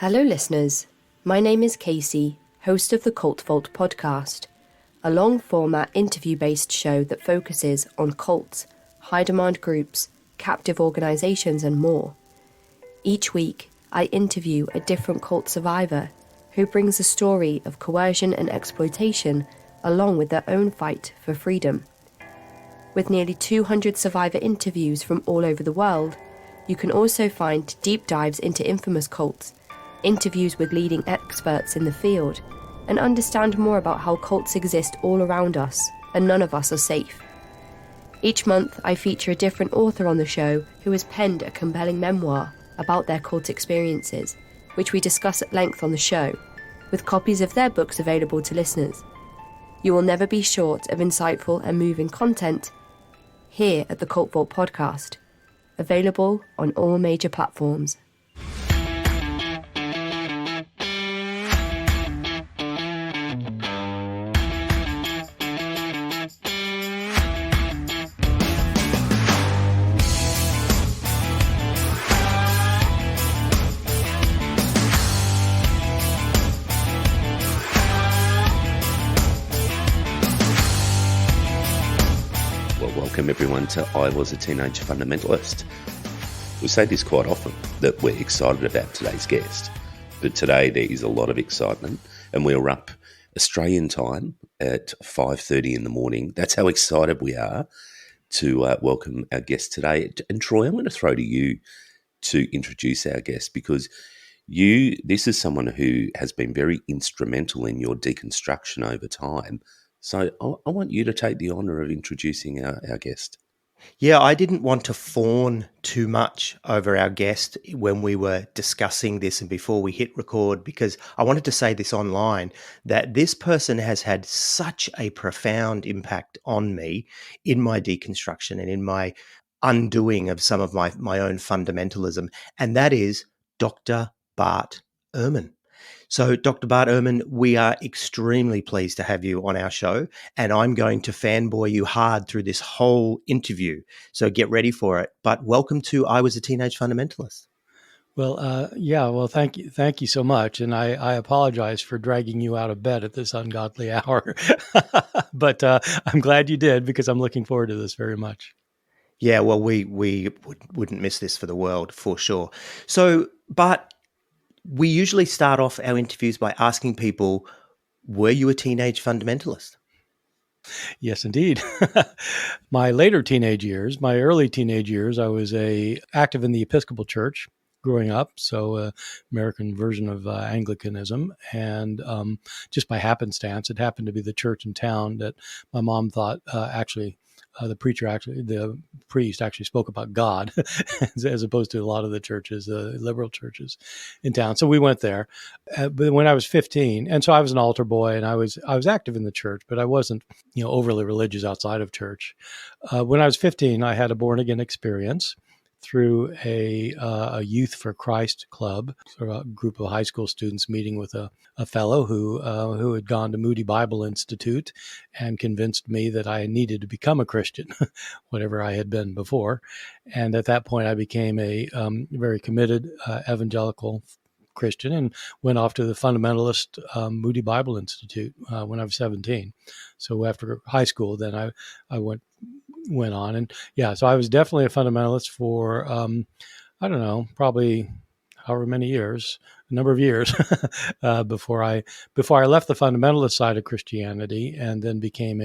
Hello listeners, my name is Casey, host of the Cult Vault podcast, a long-format interview-based show that focuses on cults, high-demand groups, captive organisations and more. Each week, I interview a different cult survivor who brings a story of coercion and exploitation along with their own fight for freedom. With nearly 200 survivor interviews from all over the world, you can also find deep dives into infamous cults, interviews with leading experts in the field, and understand more about how cults exist all around us, and none of us are safe. Each month, I feature a different author on the show who has penned a compelling memoir about their cult experiences, which we discuss at length on the show, with copies of their books available to listeners. You will never be short of insightful and moving content here at the Cult Vault podcast, available on all major platforms. Welcome everyone to I Was a Teenage Fundamentalist. We say this quite often, that we're excited about today's guest, but today there is a lot of excitement and we're up Australian time at 5:30 in the morning. That's how excited we are to welcome our guest today. And Troy, I'm going to throw to you to introduce our guest, because this is someone who has been very instrumental in your deconstruction over time. So I want you to take the honour of introducing our guest. Yeah, I didn't want to fawn too much over our guest when we were discussing this and before we hit record, because I wanted to say this online, that this person has had such a profound impact on me in my deconstruction and in my undoing of some of my own fundamentalism, and that is Dr. Bart Ehrman. So, Dr. Bart Ehrman, we are extremely pleased to have you on our show, and I'm going to fanboy you hard through this whole interview. So get ready for it. But welcome to I Was a Teenage Fundamentalist. Well, thank you so much. And I apologize for dragging you out of bed at this ungodly hour, but I'm glad you did, because I'm looking forward to this very much. Yeah, well, we wouldn't miss this for the world, for sure. So, Bart, we usually start off our interviews by asking people, were you a teenage fundamentalist? Yes, indeed. My early teenage years, I was active in the Episcopal Church growing up, so American version of Anglicanism, and just by happenstance, it happened to be the church in town that my mom thought the priest actually spoke about God, as opposed to a lot of the churches, liberal churches in town. So we went there. But when I was 15, and so I was an altar boy, and I was active in the church, but I wasn't, overly religious outside of church. When I was 15, I had a born again experience through a Youth for Christ club, sort of a group of high school students meeting with a fellow who had gone to Moody Bible Institute and convinced me that I needed to become a Christian, whatever I had been before. And at that point, I became a very committed evangelical Christian and went off to the fundamentalist Moody Bible Institute when I was 17. So after high school, then I went on. And yeah, so I was definitely a fundamentalist for, probably however many years, a number of years before I left the fundamentalist side of Christianity and then became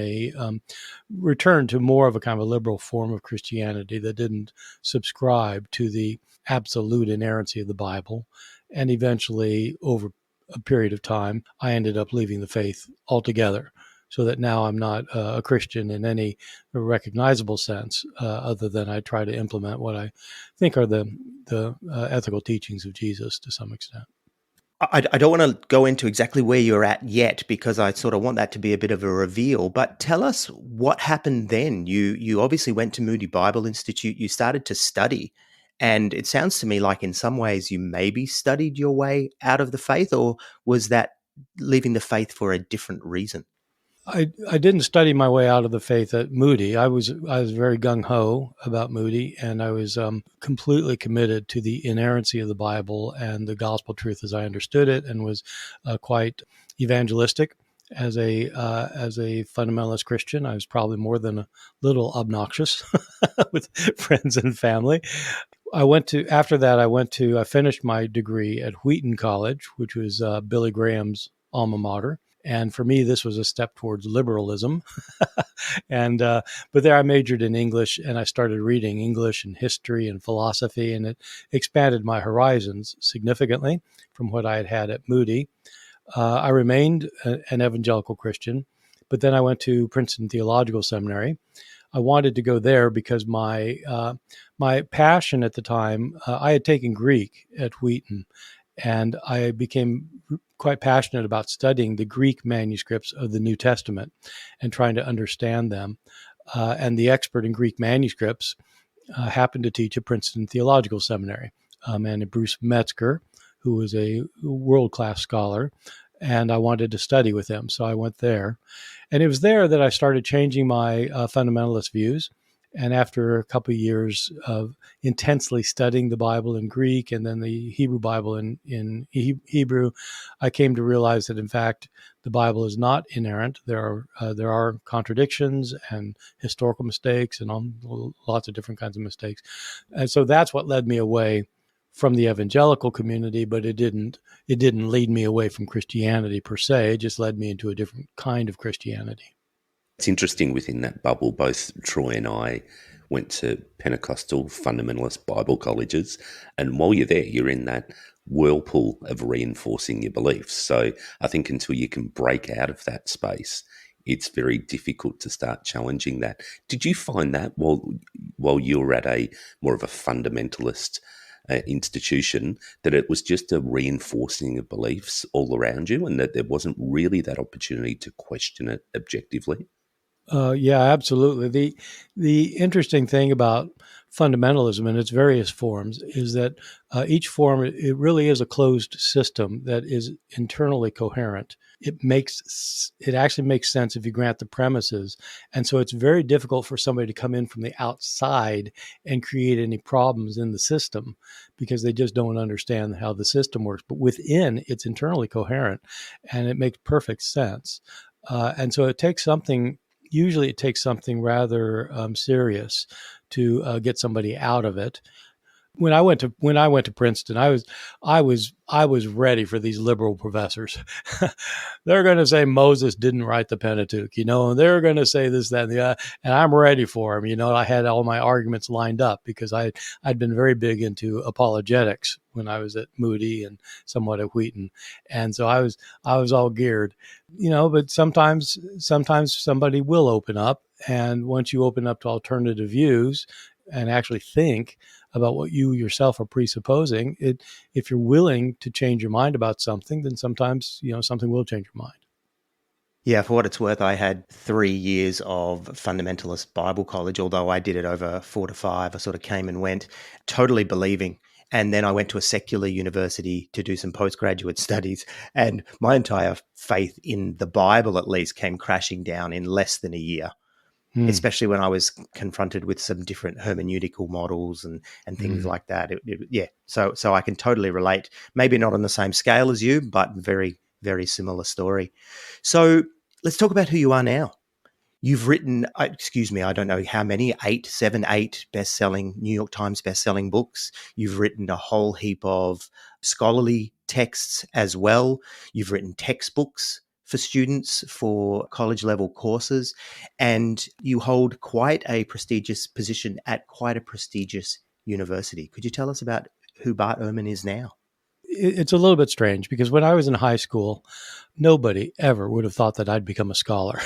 returned to more of a kind of a liberal form of Christianity that didn't subscribe to the absolute inerrancy of the Bible. And eventually, over a period of time, I ended up leaving the faith altogether, so that now I'm not a Christian in any recognizable sense, other than I try to implement what I think are the ethical teachings of Jesus to some extent. I don't want to go into exactly where you're at yet, because I sort of want that to be a bit of a reveal. But tell us what happened then. You obviously went to Moody Bible Institute. You started to study. And it sounds to me like in some ways you maybe studied your way out of the faith, or was that leaving the faith for a different reason? I didn't study my way out of the faith at Moody. I was very gung ho about Moody, and I was completely committed to the inerrancy of the Bible and the gospel truth as I understood it, and was quite evangelistic as a fundamentalist Christian. I was probably more than a little obnoxious with friends and family. I finished my degree at Wheaton College, which was Billy Graham's alma mater. And for me, this was a step towards liberalism. But there I majored in English, and I started reading English and history and philosophy, and it expanded my horizons significantly from what I had had at Moody. I remained an evangelical Christian, but then I went to Princeton Theological Seminary. I wanted to go there because my passion at the time, I had taken Greek at Wheaton, and I became quite passionate about studying the Greek manuscripts of the New Testament and trying to understand them. And the expert in Greek manuscripts happened to teach at Princeton Theological Seminary, a man named Bruce Metzger, who was a world-class scholar, and I wanted to study with him, so I went there. And it was there that I started changing my fundamentalist views. And after a couple of years of intensely studying the Bible in Greek and then the Hebrew Bible in Hebrew, I came to realize that, in fact, the Bible is not inerrant. There are contradictions and historical mistakes and lots of different kinds of mistakes. And so that's what led me away from the evangelical community, but it didn't lead me away from Christianity per se. It just led me into a different kind of Christianity. It's interesting within that bubble, both Troy and I went to Pentecostal fundamentalist Bible colleges. And while you're there, you're in that whirlpool of reinforcing your beliefs. So I think until you can break out of that space, it's very difficult to start challenging that. Did you find that while you were at a more of a fundamentalist institution, that it was just a reinforcing of beliefs all around you and that there wasn't really that opportunity to question it objectively? Yeah, absolutely. The interesting thing about fundamentalism in its various forms is that each form, it really is a closed system that is internally coherent. It actually makes sense if you grant the premises. And so it's very difficult for somebody to come in from the outside and create any problems in the system because they just don't understand how the system works. But within, it's internally coherent and it makes perfect sense. And so usually it takes something rather serious to get somebody out of it. When I went to Princeton, I was ready for these liberal professors. They're going to say Moses didn't write the Pentateuch, and they're going to say this, that, and the other, and I'm ready for them. I had all my arguments lined up because I'd been very big into apologetics when I was at Moody and somewhat at Wheaton, and so I was all geared, But sometimes somebody will open up, and once you open up to alternative views and actually think about what you yourself are presupposing, if you're willing to change your mind about something, then sometimes, something will change your mind. Yeah, for what it's worth, I had 3 years of fundamentalist Bible college, although I did it over 4 to 5. I sort of came and went, totally believing. And then I went to a secular university to do some postgraduate studies. And my entire faith in the Bible, at least, came crashing down in less than a year. Especially when I was confronted with some different hermeneutical models and things like that. So I can totally relate. Maybe not on the same scale as you, but very, very similar story. So let's talk about who you are now. You've written, I don't know how many, 8 best-selling, New York Times best-selling books. You've written a whole heap of scholarly texts as well. You've written textbooks for students for college-level courses, and you hold quite a prestigious position at quite a prestigious university. Could you tell us about who Bart Ehrman is now? It's a little bit strange because when I was in high school, nobody ever would have thought that I'd become a scholar.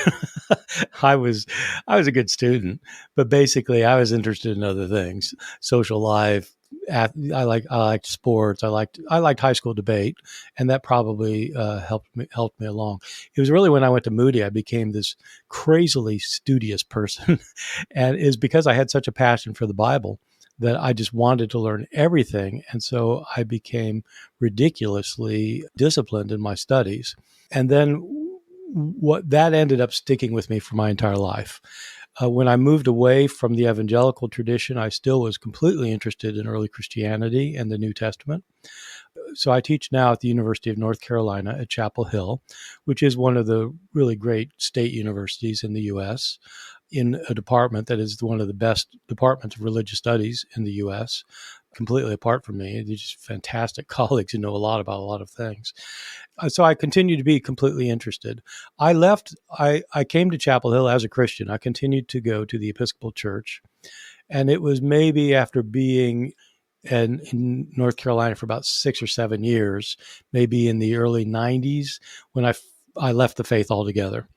I was a good student, but basically I was interested in other things, social life. I liked sports. I liked high school debate, and that probably helped me along. It was really when I went to Moody I became this crazily studious person, and it was because I had such a passion for the Bible that I just wanted to learn everything. And so I became ridiculously disciplined in my studies. And then what that ended up sticking with me for my entire life. When I moved away from the evangelical tradition, I still was completely interested in early Christianity and the New Testament. So I teach now at the University of North Carolina at Chapel Hill, which is one of the really great state universities in the U.S., in a department that is one of the best departments of religious studies in the U.S., completely apart from me. They're just fantastic colleagues who know a lot about a lot of things. So I continue to be completely interested. I came to Chapel Hill as a Christian. I continued to go to the Episcopal Church. And it was maybe after being in North Carolina for about 6 or 7 years, maybe in the early 90s, when I left the faith altogether.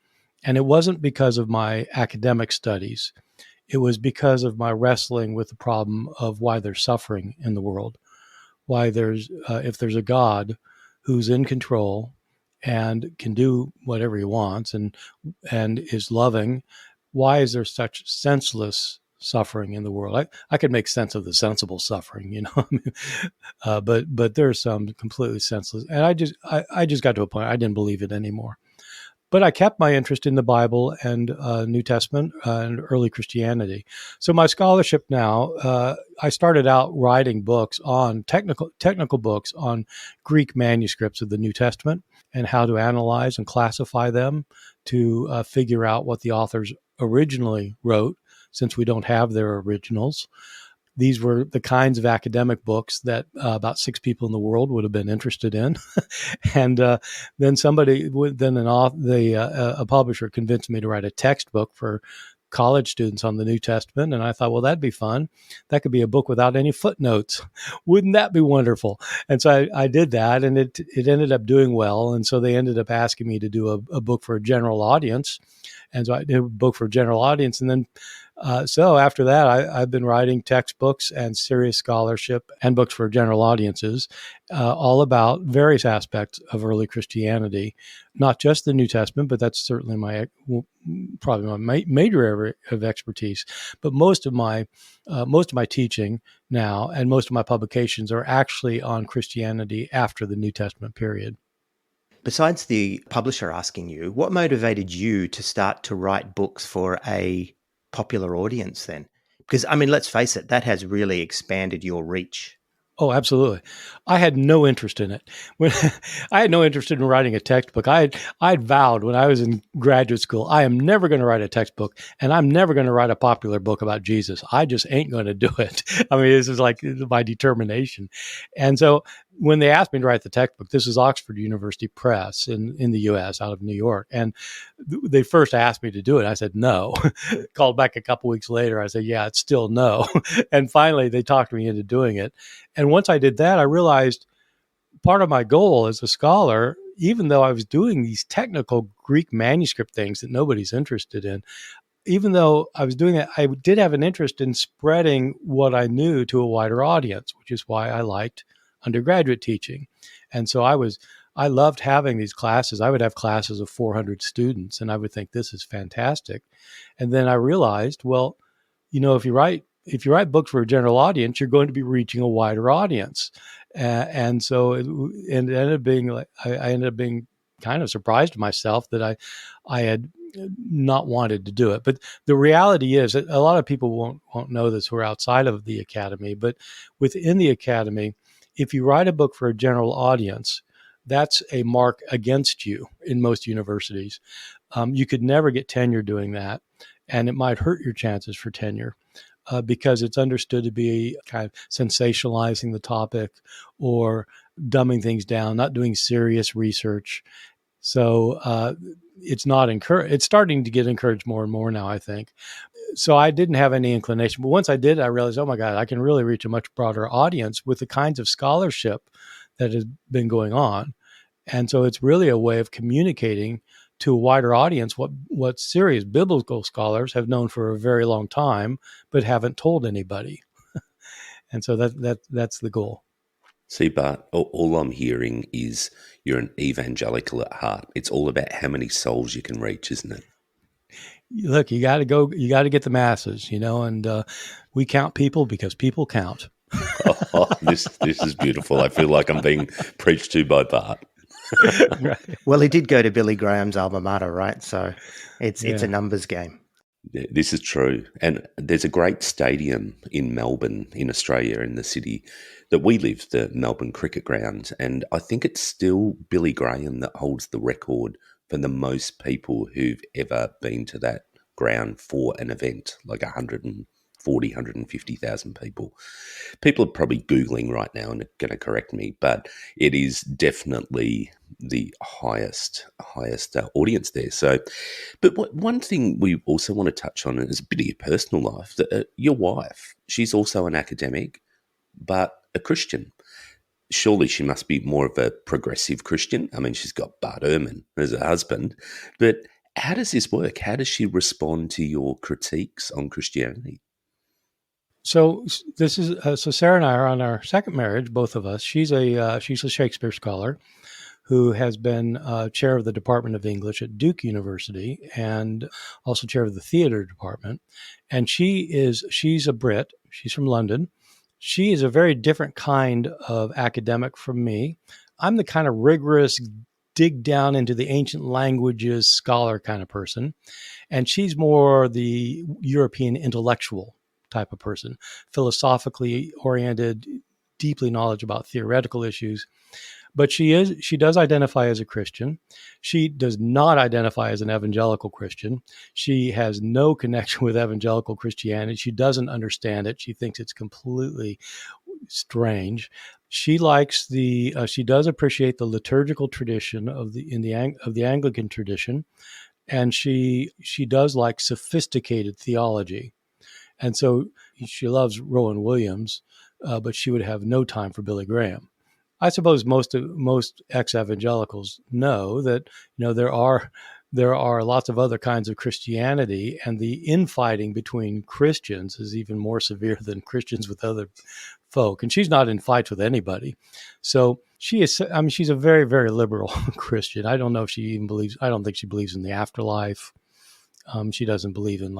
And it wasn't because of my academic studies. It was because of my wrestling with the problem of why there's suffering in the world, why if there's a God who's in control and can do whatever he wants and is loving, why is there such senseless suffering in the world? I could make sense of the sensible suffering, but there's some completely senseless. And I just got to a point I didn't believe it anymore. But I kept my interest in the Bible and New Testament and early Christianity. So my scholarship now, I started out writing books on technical books on Greek manuscripts of the New Testament and how to analyze and classify them to figure out what the authors originally wrote, since we don't have their originals. These were the kinds of academic books that about 6 people in the world would have been interested in. And then a publisher convinced me to write a textbook for college students on the New Testament. And I thought, well, that'd be fun. That could be a book without any footnotes. Wouldn't that be wonderful? And so I did that, and it ended up doing well. And so they ended up asking me to do a book for a general audience. And so I did a book for a general audience. And then so after that, I've been writing textbooks and serious scholarship and books for general audiences, all about various aspects of early Christianity, not just the New Testament, but that's certainly probably my major area of expertise. But most of my teaching now and most of my publications are actually on Christianity after the New Testament period. Besides the publisher asking you, what motivated you to start to write books for a popular audience then? Because, I mean, let's face it, that has really expanded your reach. Oh, absolutely. I had no interest in it. I had no interest in writing a textbook. I'd vowed when I was in graduate school, I am never going to write a textbook, and I'm never going to write a popular book about Jesus. I just ain't going to do it. I mean, this is like my determination. And so when they asked me to write the textbook, this is Oxford University Press in the U.S. out of New York. And they first asked me to do it. I said, no. Called back a couple weeks later. I said, yeah, it's still no. And finally, they talked me into doing it. And once I did that, I realized part of my goal as a scholar, even though I was doing these technical Greek manuscript things that nobody's interested in, even though I was doing that, I did have an interest in spreading what I knew to a wider audience, which is why I liked undergraduate teaching. And so I loved having these classes. I would have classes of 400 students, and I would think, this is fantastic. And then I realized, well, if you write books for a general audience, you're going to be reaching a wider audience. And so it ended up being like, I ended up being kind of surprised myself that I had not wanted to do it. But the reality is that a lot of people won't know this who are outside of the academy, but within the academy, if you write a book for a general audience, that's a mark against you in most universities. You could never get tenure doing that, and it might hurt your chances for tenure because it's understood to be kind of sensationalizing the topic or dumbing things down, not doing serious research. So it's not encouraged. It's starting to get encouraged more and more now, I think. So I didn't have any inclination. But once I did, I realized, oh my God, I can really reach a much broader audience with the kinds of scholarship that has been going on. And so it's really a way of communicating to a wider audience what serious biblical scholars have known for a very long time, but haven't told anybody. And so that's the goal. See, Bart, all I'm hearing is you're an evangelical at heart. It's all about how many souls you can reach, isn't it? Look, you got to get the masses, and we count people because people count. This is beautiful. I feel like I'm being preached to by Bart. Right. Well, he did go to Billy Graham's alma mater, right? So it's Yeah. a numbers game. Yeah, this is true. And there's a great stadium in Melbourne, in Australia, in the city that we live, the Melbourne Cricket Ground. And I think it's still Billy Graham that holds the record for the most people who've ever been to that ground for an event, like 140, 150,000 people. People are probably Googling right now and are going to correct me, but it is definitely the highest audience there. So, but one thing we also want to touch on is a bit of your personal life. That your wife, she's also an academic, but a Christian. Surely she must be more of a progressive Christian. I mean, she's got Bart Ehrman as a husband, but how does this work? How does she respond to your critiques on Christianity? So this is so Sarah and I are on our second marriage, both of us. She's a Shakespeare scholar who has been chair of the Department of English at Duke University and also chair of the theater department. And she's a Brit. She's from London. She is a very different kind of academic from me. I'm the kind of rigorous, dig down into the ancient languages scholar kind of person. And she's more the European intellectual type of person, philosophically oriented, deeply knowledge about theoretical issues. But she does identify as a Christian. She does not identify as an evangelical Christian. She has no connection with evangelical Christianity. She doesn't understand it. She thinks it's completely strange. She likes she does appreciate the liturgical tradition of the Anglican tradition, and she does like sophisticated theology. And so she loves Rowan Williams, but she would have no time for Billy Graham. I suppose most ex-evangelicals know that there are lots of other kinds of Christianity, and the infighting between Christians is even more severe than Christians with other folk. And she's not in fights with anybody. So she is. I mean, she's a very, very liberal Christian. I don't know if she even believes. I don't think she believes in the afterlife. She doesn't believe in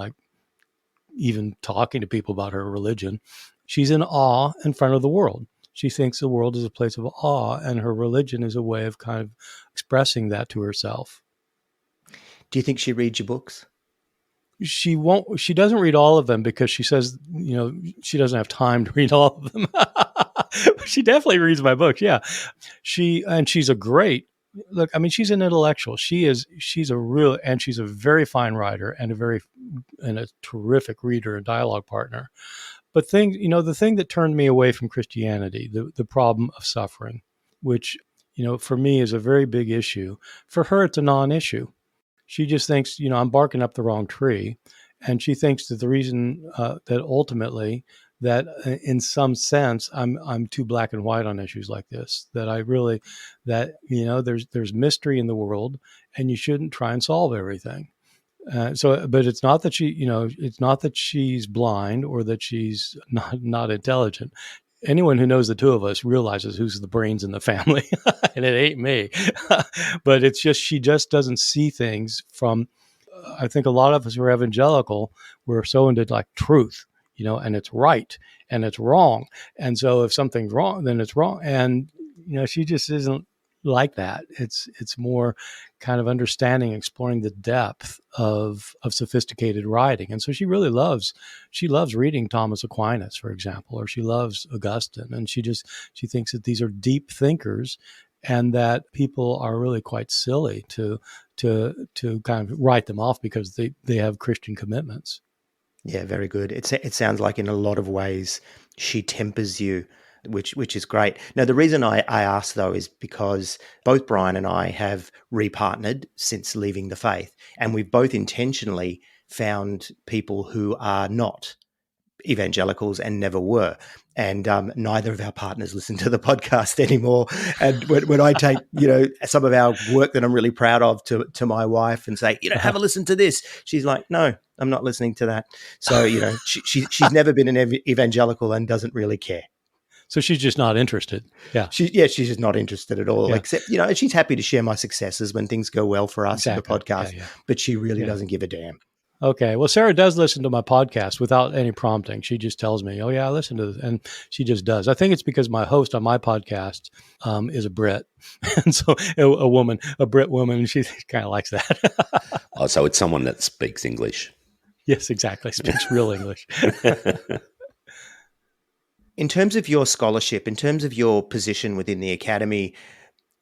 even talking to people about her religion. She's in awe in front of the world. She thinks the world is a place of awe, and her religion is a way of kind of expressing that to herself. Do you think she reads your books? She won't. She doesn't read all of them because she says, she doesn't have time to read all of them. She definitely reads my books. Yeah, she's a great. Look, I mean, she's an intellectual. She's a very fine writer and a terrific reader and dialogue partner. But the thing that turned me away from Christianity, the problem of suffering, which, for me is a very big issue. For her, it's a non-issue. She just thinks, I'm barking up the wrong tree. And she thinks that the reason that ultimately that in some sense, I'm too black and white on issues like this, that there's mystery in the world and you shouldn't try and solve everything. But it's not that it's not that she's blind or that she's not intelligent. Anyone who knows the two of us realizes who's the brains in the family, and it ain't me. But it's just she just doesn't see things from. I think a lot of us who are evangelical, we're so into like truth, and it's right and it's wrong, and so if something's wrong, then it's wrong, and she just isn't like that. It's more kind of understanding, exploring the depth of sophisticated writing. And so she loves reading Thomas Aquinas, for example, or she loves Augustine. And she thinks that these are deep thinkers and that people are really quite silly to kind of write them off because they have Christian commitments. Yeah, very good. It sounds like in a lot of ways she tempers you, which is great. Now, the reason I asked, though, is because both Brian and I have repartnered since leaving the faith, and we've both intentionally found people who are not evangelicals and never were. And neither of our partners listen to the podcast anymore. And when I take, some of our work that I'm really proud of to my wife and say, have a listen to this, she's like, no, I'm not listening to that. So, she's never been an evangelical and doesn't really care. So she's just not interested. Yeah. She's just not interested at all. Yeah. Except, she's happy to share my successes when things go well for us in the podcast, but she really doesn't give a damn. Okay. Well, Sarah does listen to my podcast without any prompting. She just tells me, "Oh yeah, I listen to this," and she just does. I think it's because my host on my podcast is a Brit, and so a woman, a Brit woman, and she kind of likes that. Oh, so it's someone that speaks English. Yes, exactly. Speaks real English. In terms of your scholarship, in terms of your position within the academy,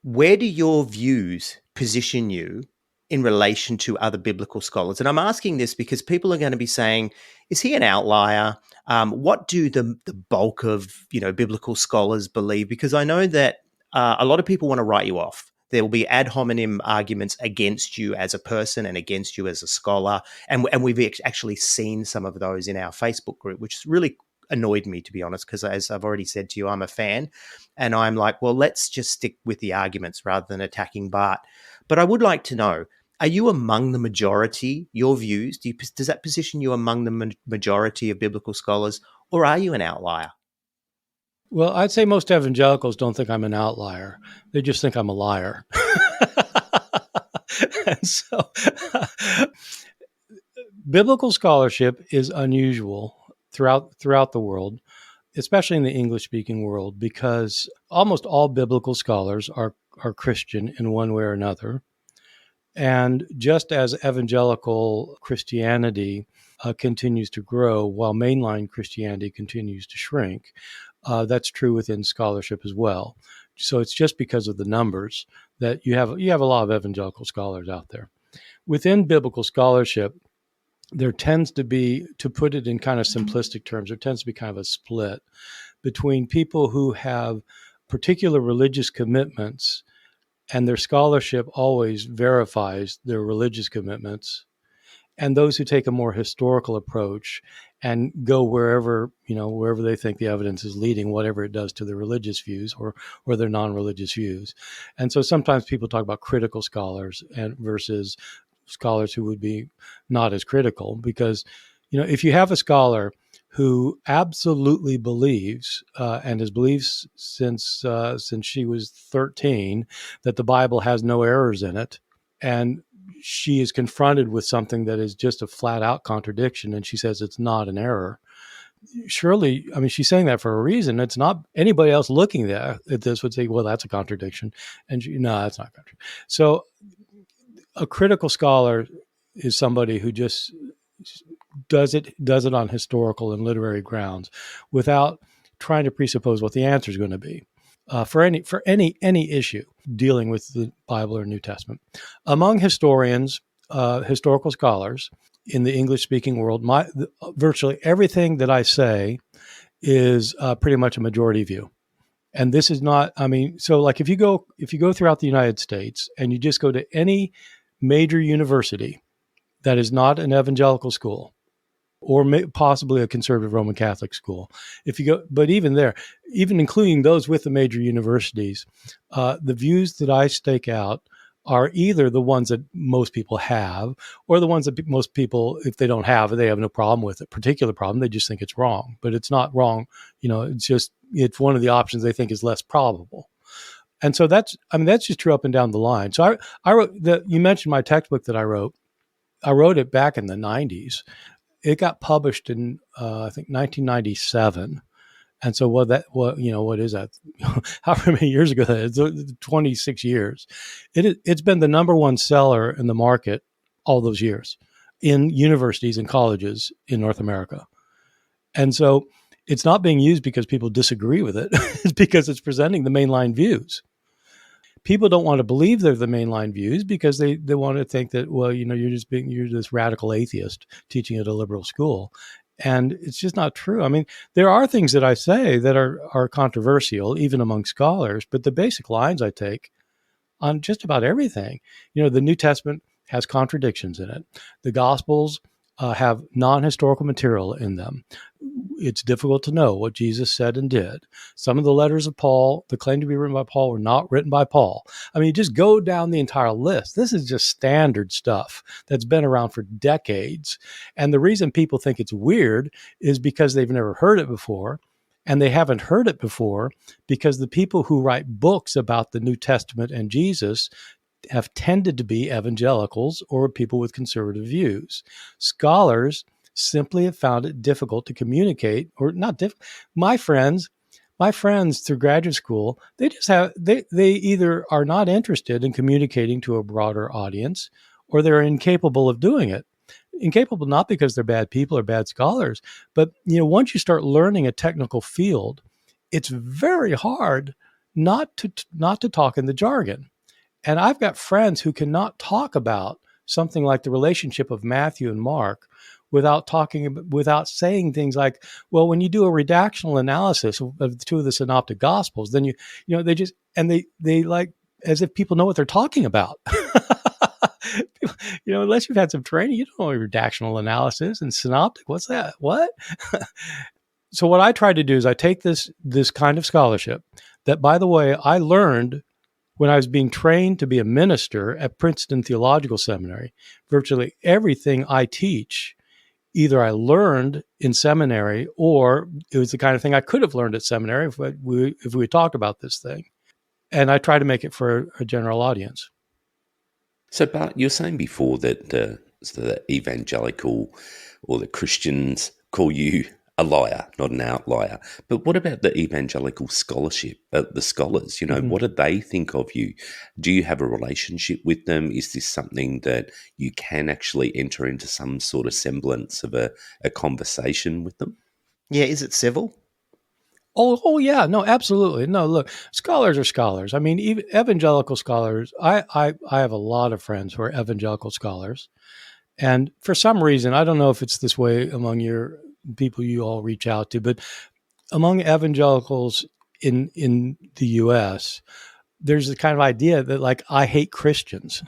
where do your views position you in relation to other biblical scholars? And I'm asking this because people are going to be saying, is he an outlier? What do the bulk of biblical scholars believe? Because I know that a lot of people want to write you off. There will be ad hominem arguments against you as a person and against you as a scholar. And we've actually seen some of those in our Facebook group, which really annoyed me, to be honest, because as I've already said to you, I'm a fan. And I'm like, well, let's just stick with the arguments rather than attacking Bart. But I would like to know, are you among the majority, your views? Does that position you among the majority of biblical scholars, or are you an outlier? Well, I'd say most evangelicals don't think I'm an outlier. They just think I'm a liar. And so biblical scholarship is unusual throughout the world, especially in the English-speaking world, because almost all biblical scholars are Christian in one way or another. And just as evangelical Christianity continues to grow while mainline Christianity continues to shrink, that's true within scholarship as well. So it's just because of the numbers that you have a lot of evangelical scholars out there. Within biblical scholarship, there tends to be, to put it in kind of simplistic terms, there tends to be kind of a split between people who have particular religious commitments and their scholarship always verifies their religious commitments, and those who take a more historical approach and go wherever they think the evidence is leading, whatever it does to their religious views or their non-religious views. And so sometimes people talk about critical scholars and versus scholars who would be not as critical, because if you have a scholar who absolutely believes and has believed since she was 13 that the Bible has no errors in it, and she is confronted with something that is just a flat out contradiction, and she says it's not an error. Surely, I mean, she's saying that for a reason. It's not anybody else looking at this would say, well, that's a contradiction. And no, that's not a contradiction. So a critical scholar is somebody who just does it on historical and literary grounds without trying to presuppose what the answer is going to be for any issue dealing with the Bible or New Testament. Among historians, historical scholars in the English-speaking world, virtually everything that I say is pretty much a majority view. And this is not, I mean, so like if you go throughout the United States and you just go to any major university that is not an evangelical school or possibly a conservative Roman Catholic school, if you go, but even there, even including those with the major universities, the views that I stake out are either the ones that most people have or the ones that most people, if they don't have it, they have no problem with it, particular problem. They just think it's wrong, but it's not wrong. It's one of the options they think is less probable. And so that's just true up and down the line. So I wrote you mentioned my textbook that I wrote. I wrote it back in the 90s. It got published in, I think, 1997. And so what is that? However many years ago that is, 26 years. It's been the number one seller in the market all those years in universities and colleges in North America. And so it's not being used because people disagree with it. It's because it's presenting the mainline views. People don't want to believe they're the mainline views because they want to think that, well, you're this radical atheist teaching at a liberal school. And it's just not true. I mean, there are things that I say that are controversial, even among scholars, but the basic lines I take on just about everything. The New Testament has contradictions in it. The Gospels have non-historical material in them. It's difficult to know what Jesus said and did. Some of the letters of Paul, the claim to be written by Paul, were not written by Paul. I mean, you just go down the entire list. This is just standard stuff that's been around for decades. And the reason people think it's weird is because they've never heard it before. And they haven't heard it before because the people who write books about the New Testament and Jesus have tended to be evangelicals or people with conservative views. Scholars simply have found it difficult to communicate, or not difficult. My friends through graduate school, they either are not interested in communicating to a broader audience, or they're incapable of doing it. Incapable not because they're bad people or bad scholars, but once you start learning a technical field, it's very hard not to talk in the jargon. And I've got friends who cannot talk about something like the relationship of Matthew and Mark without saying things like, well, when you do a redactional analysis of the two of the synoptic gospels, then they like, as if people know what they're talking about. Unless you've had some training, you don't know what redactional analysis and synoptic. What's that? What? So what I try to do is I take this kind of scholarship that, by the way, I learned when I was being trained to be a minister at Princeton Theological Seminary. Virtually everything I teach, either I learned in seminary, or it was the kind of thing I could have learned at seminary if we talked about this thing. And I try to make it for a general audience. So, Bart, you were saying before that the evangelical or the Christians call you a liar, not an outlier. But what about the evangelical scholarship, the scholars? What do they think of you? Do you have a relationship with them? Is this something that you can actually enter into some sort of semblance of a conversation with them? Yeah, is it civil? Oh yeah, no, absolutely. No, look, scholars are scholars. I mean, even evangelical scholars, I have a lot of friends who are evangelical scholars. And for some reason, I don't know if it's this way among your people you all reach out to, but among evangelicals in the US, there's the kind of idea that, like, I hate Christians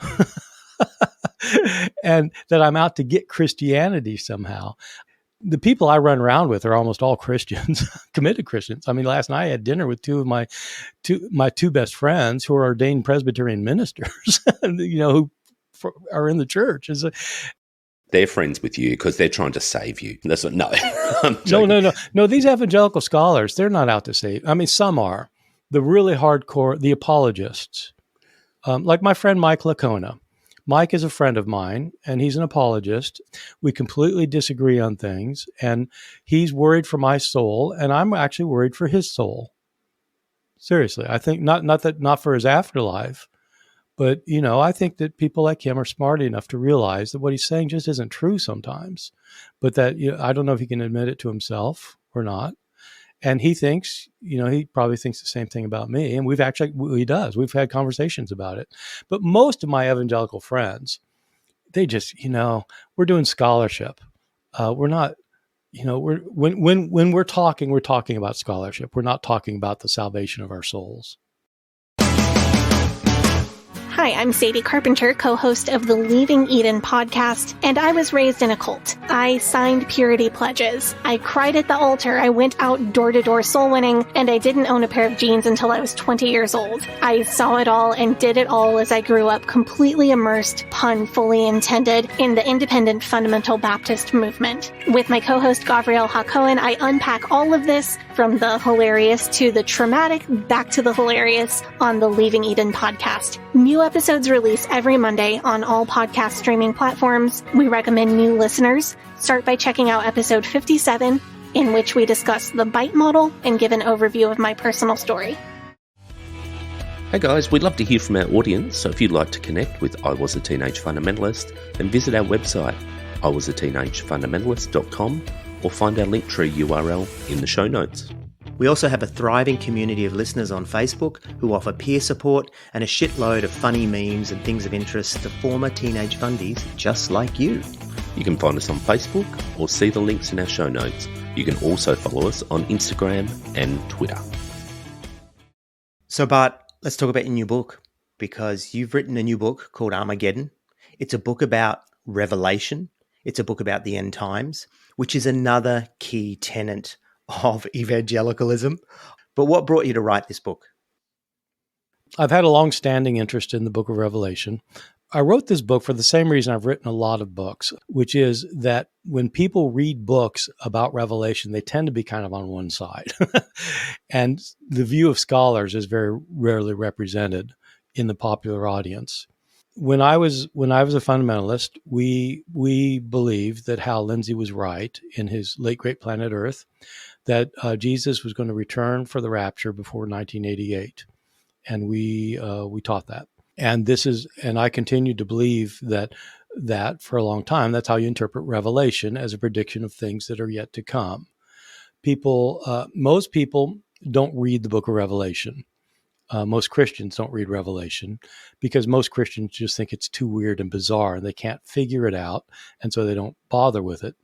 and that I'm out to get Christianity somehow. The people I run around with are almost all Christians, committed Christians. I mean, last night I had dinner with two of my two best friends who are ordained Presbyterian ministers, who are in the church. They're friends with you because they're trying to save you. That's what, no. No. These evangelical scholars, they're not out to save. I mean, some are. The really hardcore, the apologists, like my friend Mike Lacona. Mike is a friend of mine, and he's an apologist. We completely disagree on things, and he's worried for my soul, and I'm actually worried for his soul. Seriously, I think not for his afterlife, but I think that people like him are smart enough to realize that what he's saying just isn't true sometimes. But that I don't know if he can admit it to himself or not. And he thinks, he probably thinks the same thing about me. And he does. We've had conversations about it. But most of my evangelical friends, they just, we're doing scholarship. We're not, when we're talking about scholarship. We're not talking about the salvation of our souls. Hi, I'm Sadie Carpenter, co-host of the Leaving Eden podcast, and I was raised in a cult. I signed purity pledges. I cried at the altar. I went out door-to-door soul winning, and I didn't own a pair of jeans until I was 20 years old. I saw it all and did it all as I grew up, completely immersed, pun fully intended, in the independent fundamental Baptist movement. With my co-host Gabrielle Hacohen, I unpack all of this, from the hilarious to the traumatic, back to the hilarious, on the Leaving Eden podcast. New episodes release every Monday on all podcast streaming platforms. We recommend new listeners start by checking out episode 57, in which we discuss the BITE model and give an overview of my personal story. Hey guys, we'd love to hear from our audience, so if you'd like to connect with I Was a Teenage Fundamentalist, then visit our website, iwasateenagefundamentalist.com, or find our Linktree URL in the show notes. We also have a thriving community of listeners on Facebook who offer peer support and a shitload of funny memes and things of interest to former teenage fundies just like you. You can find us on Facebook or see the links in our show notes. You can also follow us on Instagram and Twitter. So Bart, let's talk about your new book, because you've written a new book called Armageddon. It's a book about revelation. It's a book about the end times, which is another key tenet of evangelicalism. But what brought you to write this book? I've had a long-standing interest in the book of Revelation. I wrote this book for the same reason I've written a lot of books, which is that when people read books about Revelation, they tend to be kind of on one side. And the view of scholars is very rarely represented in the popular audience. when I was a fundamentalist, we believed that Hal Lindsey was right in his Late Great Planet Earth, that Jesus was going to return for the rapture before 1988, and we taught that. And I continue to believe that for a long time. That's how you interpret Revelation, as a prediction of things that are yet to come. Most people don't read the book of Revelation. Most Christians don't read Revelation because most Christians just think it's too weird and bizarre and they can't figure it out, and so they don't bother with it.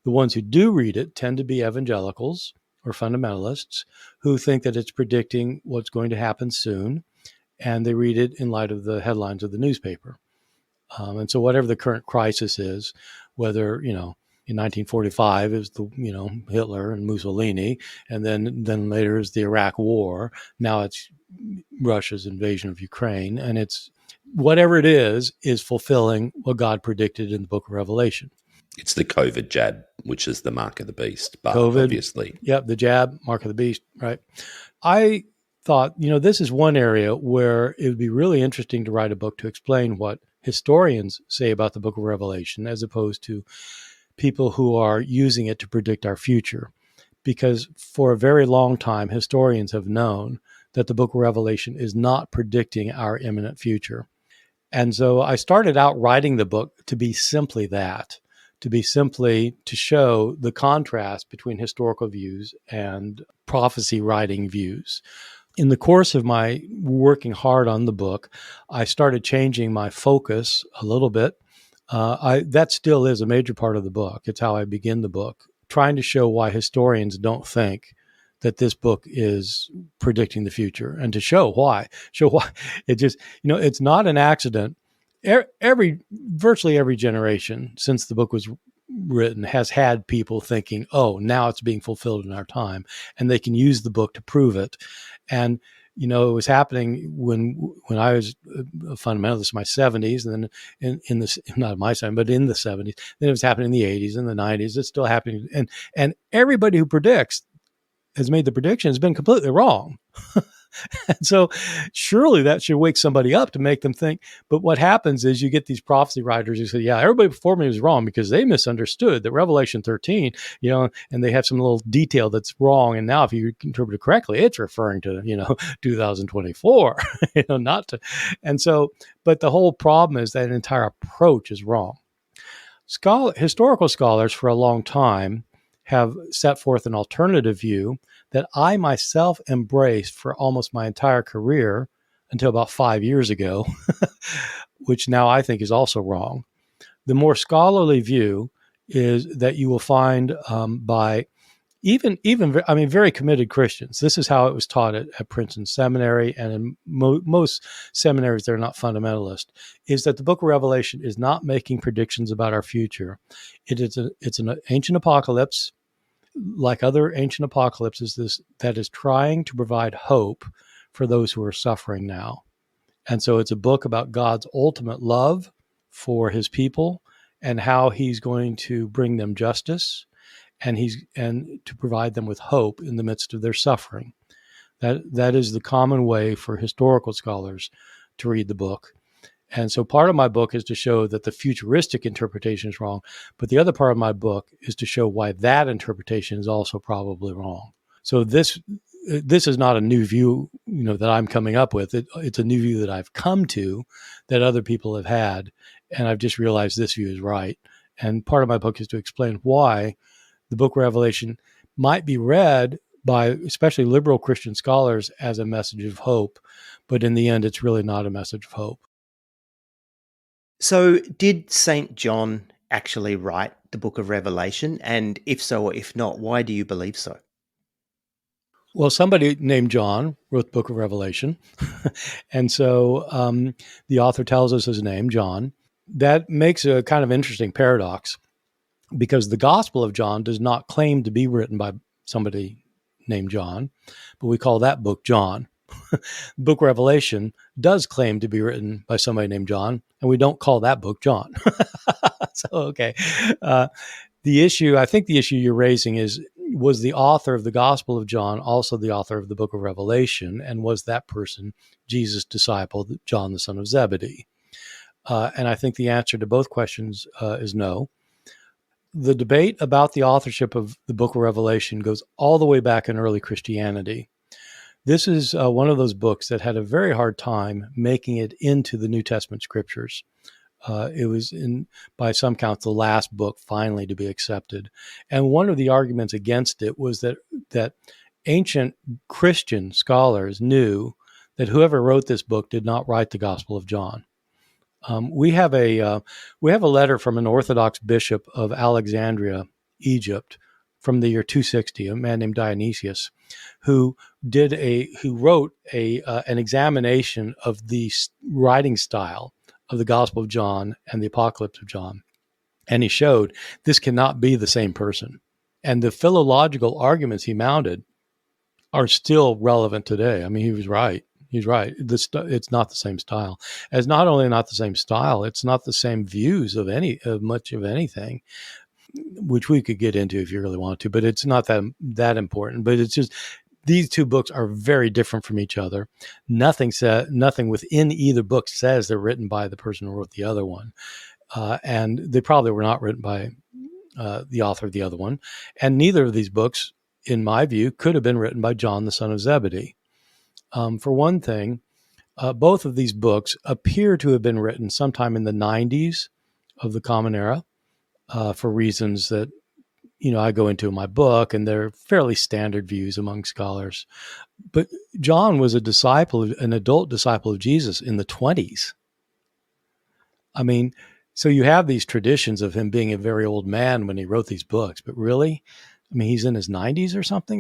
The ones who do read it tend to be evangelicals or fundamentalists who think that it's predicting what's going to happen soon, and they read it in light of the headlines of the newspaper. And so whatever the current crisis is, whether, in 1945 is Hitler and Mussolini, and then later is the Iraq War. Now it's Russia's invasion of Ukraine, and it's whatever it is fulfilling what God predicted in the book of Revelation. It's the COVID jab, which is the mark of the beast, but COVID, obviously. Yep, the jab, mark of the beast, right? I thought, this is one area where it would be really interesting to write a book to explain what historians say about the book of Revelation, as opposed to people who are using it to predict our future. Because for a very long time, historians have known that the book of Revelation is not predicting our imminent future. And so I started out writing the book to be simply that, to show the contrast between historical views and prophecy writing views. In the course of my working hard on the book, I started changing my focus a little bit. That still is a major part of the book. It's how I begin the book, trying to show why historians don't think that this book is predicting the future, and to show why. It just, it's not an accident. Virtually every generation since the book was written has had people thinking, oh, now it's being fulfilled in our time, and they can use the book to prove it. And it was happening when I was a fundamentalist in my 70s, and then in the not my 70s, but in the 70s. Then it was happening in the 80s and the 90s. It's still happening, and everybody who has made the prediction has been completely wrong. And so surely that should wake somebody up to make them think. But what happens is you get these prophecy writers who say, yeah, everybody before me was wrong because they misunderstood that Revelation 13, and they have some little detail that's wrong. And now if you interpret it correctly, it's referring to, 2024, not to. And so, but the whole problem is that entire approach is wrong. Historical scholars for a long time have set forth an alternative view that I myself embraced for almost my entire career until about 5 years ago, which now I think is also wrong. The more scholarly view is that you will find by very committed Christians. This is how it was taught at Princeton Seminary, and in most seminaries that are not fundamentalist, is that the book of Revelation is not making predictions about our future. It's an ancient apocalypse, like other ancient apocalypses, that is trying to provide hope for those who are suffering now. And so it's a book about God's ultimate love for his people and how he's going to bring them justice, and to provide them with hope in the midst of their suffering. That is the common way for historical scholars to read the book. And so part of my book is to show that the futuristic interpretation is wrong, but the other part of my book is to show why that interpretation is also probably wrong. So this is not a new view, that I'm coming up with. It's a new view that I've come to, that other people have had, and I've just realized this view is right. And part of my book is to explain why the book of Revelation might be read by especially liberal Christian scholars as a message of hope, but in the end, it's really not a message of hope. So did St. John actually write the book of Revelation? And if so, or if not, why do you believe so? Well, somebody named John wrote the book of Revelation. And so the author tells us his name, John. That makes a kind of interesting paradox, because the Gospel of John does not claim to be written by somebody named John, but we call that book John. The book Revelation does claim to be written by somebody named John, and we don't call that book John. So, okay. The issue you're raising is, was the author of the Gospel of John also the author of the book of Revelation? And was that person Jesus' disciple, John, the son of Zebedee? And I think the answer to both questions is no. The debate about the authorship of the Book of Revelation goes all the way back in early Christianity. This is one of those books that had a very hard time making it into the New Testament scriptures. It was, by some counts, the last book finally to be accepted. And one of the arguments against it was that ancient Christian scholars knew that whoever wrote this book did not write the Gospel of John. We have a letter from an Orthodox bishop of Alexandria, Egypt, from the year 260, a man named Dionysius, who wrote an examination of the writing style of the Gospel of John and the Apocalypse of John, and he showed this cannot be the same person. And the philological arguments he mounted are still relevant today. I mean, he was right. He's right. It's not the same style. As not only not the same style, it's not the same views of much of anything, which we could get into if you really want to. But it's not that important. But it's just these two books are very different from each other. Nothing within either book says they're written by the person who wrote the other one, and they probably were not written by the author of the other one. And neither of these books, in my view, could have been written by John, the son of Zebedee. For one thing, both of these books appear to have been written sometime in the 90s of the Common Era, for reasons that I go into in my book, and they're fairly standard views among scholars. But John was an adult disciple of Jesus in the 20s. I mean, so you have these traditions of him being a very old man when he wrote these books, but really, I mean, he's in his 90s or something.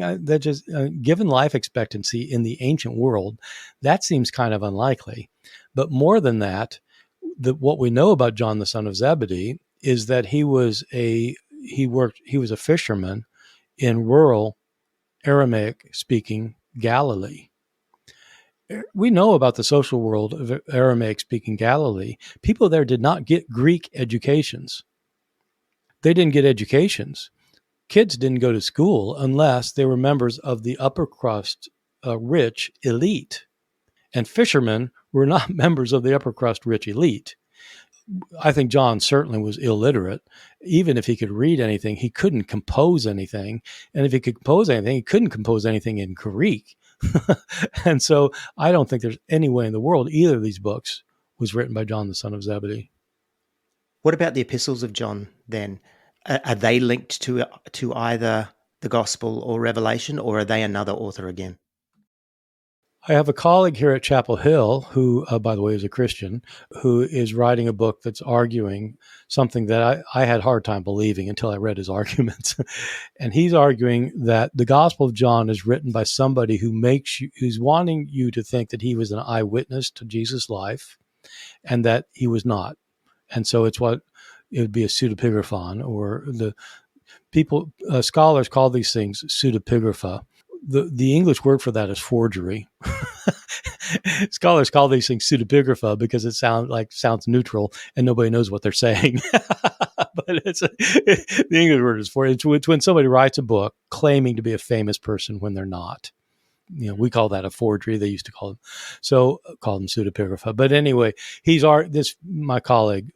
Given life expectancy in the ancient world, that seems kind of unlikely. But more than that, what we know about John, the son of Zebedee, is that he was a fisherman in rural Aramaic-speaking Galilee. We know about the social world of Aramaic-speaking Galilee. People there did not get Greek educations. They didn't get educations. Kids didn't go to school unless they were members of the upper crust rich elite. And fishermen were not members of the upper crust rich elite. I think John certainly was illiterate. Even if he could read anything, he couldn't compose anything. And if he could compose anything, he couldn't compose anything in Greek. And so I don't think there's any way in the world either of these books was written by John, the son of Zebedee. What about the epistles of John then? Are they linked to either the Gospel or Revelation, or are they another author again? I have a colleague here at Chapel Hill who, by the way, is a Christian, who is writing a book that's arguing something that I had a hard time believing until I read his arguments. And he's arguing that the Gospel of John is written by somebody who's wanting you to think that he was an eyewitness to Jesus' life, and that he was not. And so it would be a pseudepigraphon, or scholars call these things pseudepigrapha. The English word for that is forgery. Scholars call these things pseudepigrapha because it sounds neutral and nobody knows what they're saying. But the English word is forgery. It's when somebody writes a book claiming to be a famous person when they're not. We call that a forgery. They used to call them pseudepigrapha. But anyway, my colleague,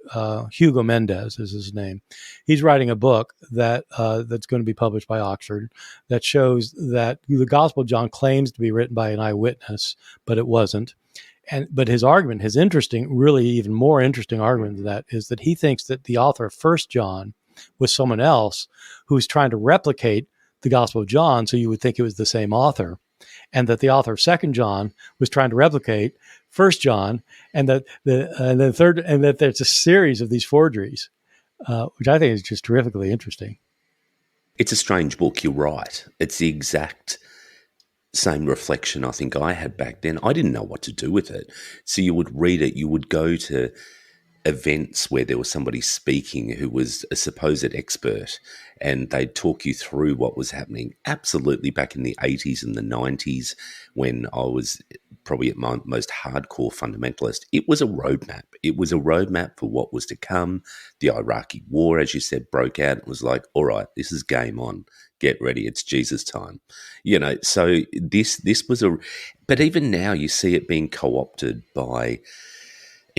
Hugo Mendez is his name. He's writing a book that's going to be published by Oxford that shows that the Gospel of John claims to be written by an eyewitness, but it wasn't. But his argument, really even more interesting argument than that, is that he thinks that the author of 1 John was someone else who was trying to replicate the Gospel of John, so you would think it was the same author. And that the author of 2 John was trying to replicate 1 John, and that there's a series of these forgeries, which I think is just terrifically interesting. It's a strange book, you're right. It's the exact same reflection I think I had back then. I didn't know what to do with it. So you would read it, you would go to events where there was somebody speaking who was a supposed expert, and they'd talk you through what was happening. Absolutely, back in the 80s and the 90s, when I was probably at my most hardcore fundamentalist, it was a roadmap. It was a roadmap for what was to come. The Iraqi war, as you said, broke out. It was like, all right, this is game on. Get ready. It's Jesus time. So this was but even now you see it being co-opted by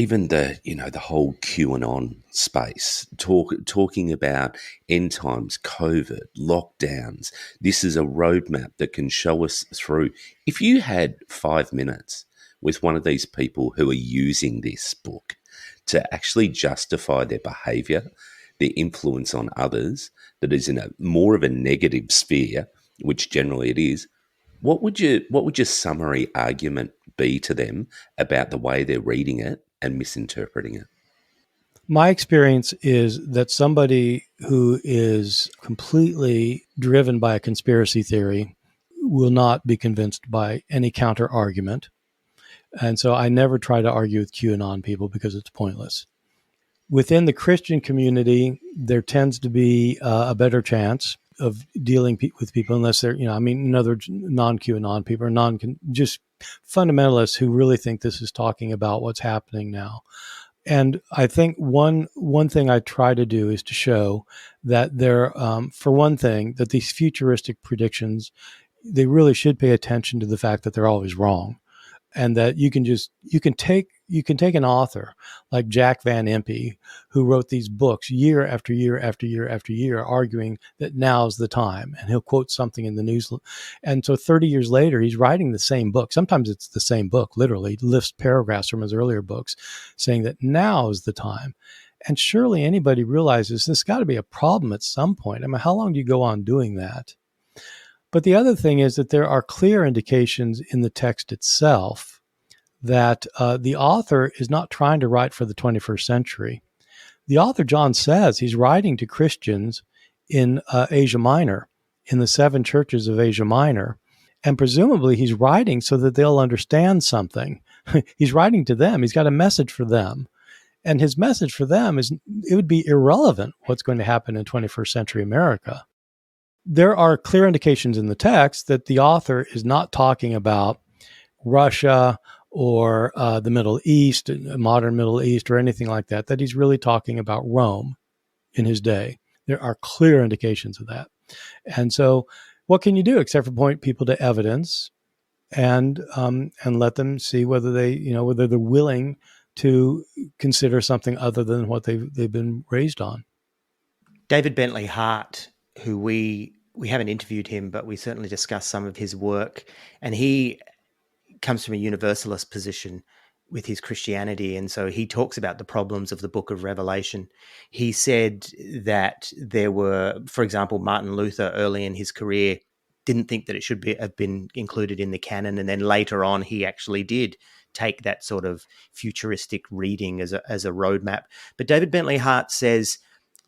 even the whole QAnon space, talking about end times, COVID, lockdowns. This is a roadmap that can show us through. If you had 5 minutes with one of these people who are using this book to actually justify their behavior, their influence on others, that is in a more of a negative sphere, which generally it is, what would your summary argument be to them about the way they're reading it and misinterpreting it? My experience is that somebody who is completely driven by a conspiracy theory will not be convinced by any counter argument. And so I never try to argue with QAnon people because it's pointless. Within the Christian community, there tends to be a better chance of dealing with people unless they're, in other words, non-QAnon people or just fundamentalists who really think this is talking about what's happening now. And I think one thing I try to do is to show that for one thing, that these futuristic predictions, they really should pay attention to the fact that they're always wrong. And that you can take an author like Jack Van Impe, who wrote these books year after year after year after year, arguing that now's the time, and he'll quote something in the news. And so 30 years later, he's writing the same book. Sometimes it's the same book, literally lifts paragraphs from his earlier books saying that now is the time. And surely anybody realizes this got to be a problem at some point. I mean, how long do you go on doing that? But the other thing is that there are clear indications in the text itself that the author is not trying to write for the 21st century. The author, John, says he's writing to Christians in Asia Minor, in the 7 churches of Asia Minor, and presumably he's writing so that they'll understand something. He's writing to them. He's got a message for them. And his message for them is it would be irrelevant what's going to happen in 21st century America. There are clear indications in the text that the author is not talking about Russia or the Middle East, modern Middle East, or anything like that, that he's really talking about Rome in his day. There are clear indications of that. And so what can you do except for point people to evidence and let them see whether whether they're willing to consider something other than what they've been raised on. David Bentley Hart, who we haven't interviewed him, but we certainly discussed some of his work, and he comes from a universalist position with his Christianity, and so he talks about the problems of the Book of Revelation. He said that there were, for example, Martin Luther early in his career didn't think that it should have been included in the canon, and then later on he actually did take that sort of futuristic reading as a roadmap. But David Bentley Hart says,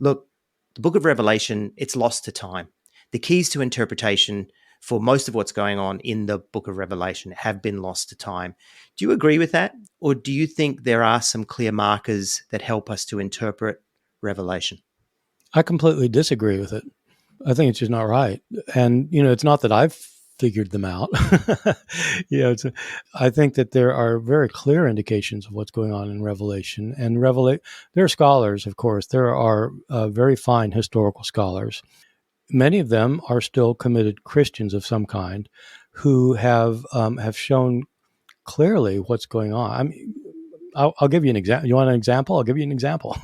look, the Book of Revelation, it's lost to time. The keys to interpretation for most of what's going on in the Book of Revelation have been lost to time. Do you agree with that? Or do you think there are some clear markers that help us to interpret Revelation? I completely disagree with it. I think it's just not right. And, it's not that I've figured them out. I think that there are very clear indications of what's going on in Revelation. And there are scholars, of course. There are very fine historical scholars. Many of them are still committed Christians of some kind who have shown clearly what's going on. I mean, I'll give you an example. You want an example? I'll give you an example.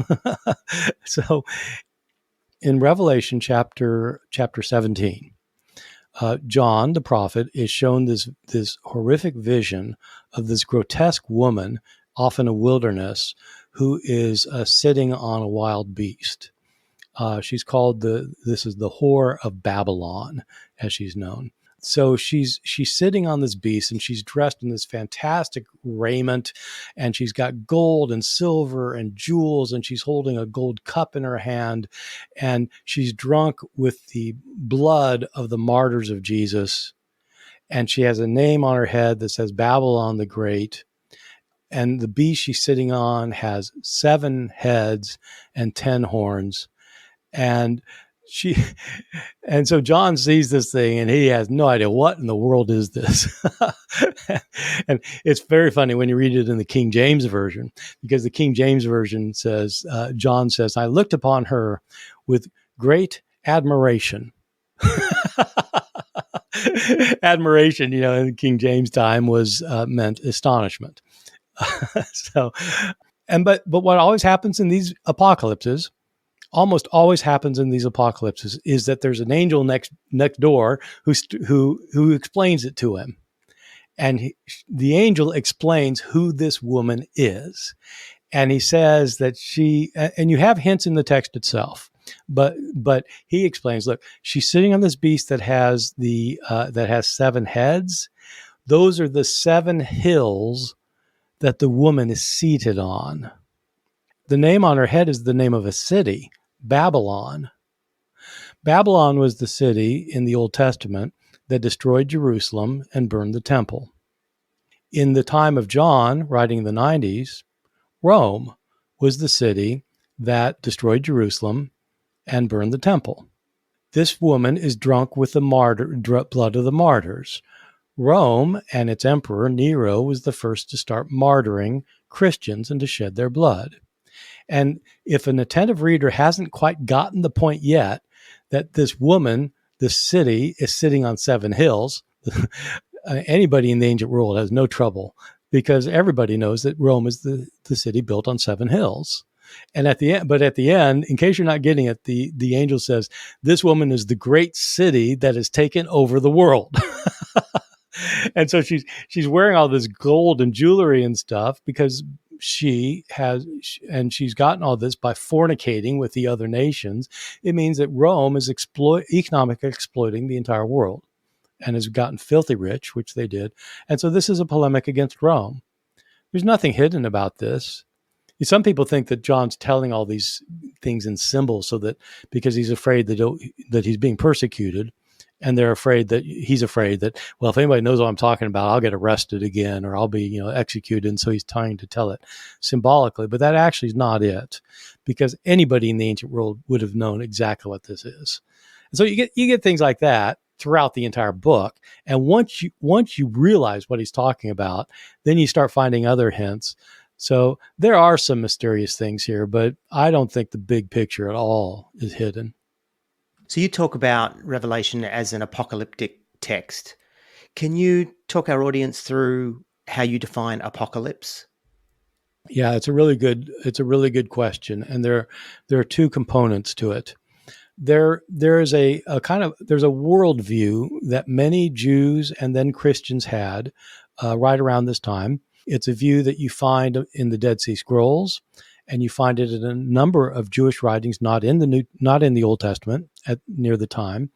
So in Revelation chapter 17, John, the prophet, is shown this horrific vision of this grotesque woman off in a wilderness who is sitting on a wild beast. She's called this is the whore of Babylon, as she's known. So she's sitting on this beast, and she's dressed in this fantastic raiment, and she's got gold and silver and jewels, and she's holding a gold cup in her hand, and she's drunk with the blood of the martyrs of Jesus, and she has a name on her head that says Babylon the Great, and the beast she's sitting on has 7 heads and 10 horns, and so John sees this thing and he has no idea what in the world is this. And it's very funny when you read it in the King James Version, because the King James Version says, John says, I looked upon her with great admiration. Admiration, in King James time was meant astonishment. But what always happens in these apocalypses, almost always happens in these apocalypses, is that there's an angel next door who explains it to him. And the angel explains who this woman is. And he says that and you have hints in the text itself, but he explains, look, she's sitting on this beast that has that has 7 heads. Those are the 7 hills that the woman is seated on. The name on her head is the name of a city, Babylon. Babylon was the city in the Old Testament that destroyed Jerusalem and burned the temple. In the time of John, writing in the 90s, Rome was the city that destroyed Jerusalem and burned the temple. This woman is drunk with the blood of the martyrs. Rome and its emperor, Nero, was the first to start martyring Christians and to shed their blood. And if an attentive reader hasn't quite gotten the point yet that this woman, this city, is sitting on 7 hills, anybody in the ancient world has no trouble, because everybody knows that Rome is the city built on 7 hills. And at the end, in case you're not getting it, the angel says, this woman is the great city that has taken over the world. And so she's wearing all this gold and jewelry and stuff because she's gotten all this by fornicating with the other nations. It means that Rome is economically exploiting the entire world and has gotten filthy rich, which they did. And so this is a polemic against Rome. There's nothing hidden about this. Some people think that John's telling all these things in symbols so that because he's afraid that he's being persecuted, and he's afraid that, well, if anybody knows what I'm talking about, I'll get arrested again or I'll be, executed. And so he's trying to tell it symbolically, but that actually is not it, because anybody in the ancient world would have known exactly what this is. And so you get things like that throughout the entire book. And once you realize what he's talking about, then you start finding other hints. So there are some mysterious things here, but I don't think the big picture at all is hidden. So you talk about Revelation as an apocalyptic text. Can you talk our audience through how you define apocalypse? Yeah, it's a really good question, and there are 2 components to it. There is there's a worldview that many Jews and then Christians had right around this time. It's a view that you find in the Dead Sea Scrolls, and you find it in a number of Jewish writings, not in the Old Testament near the time,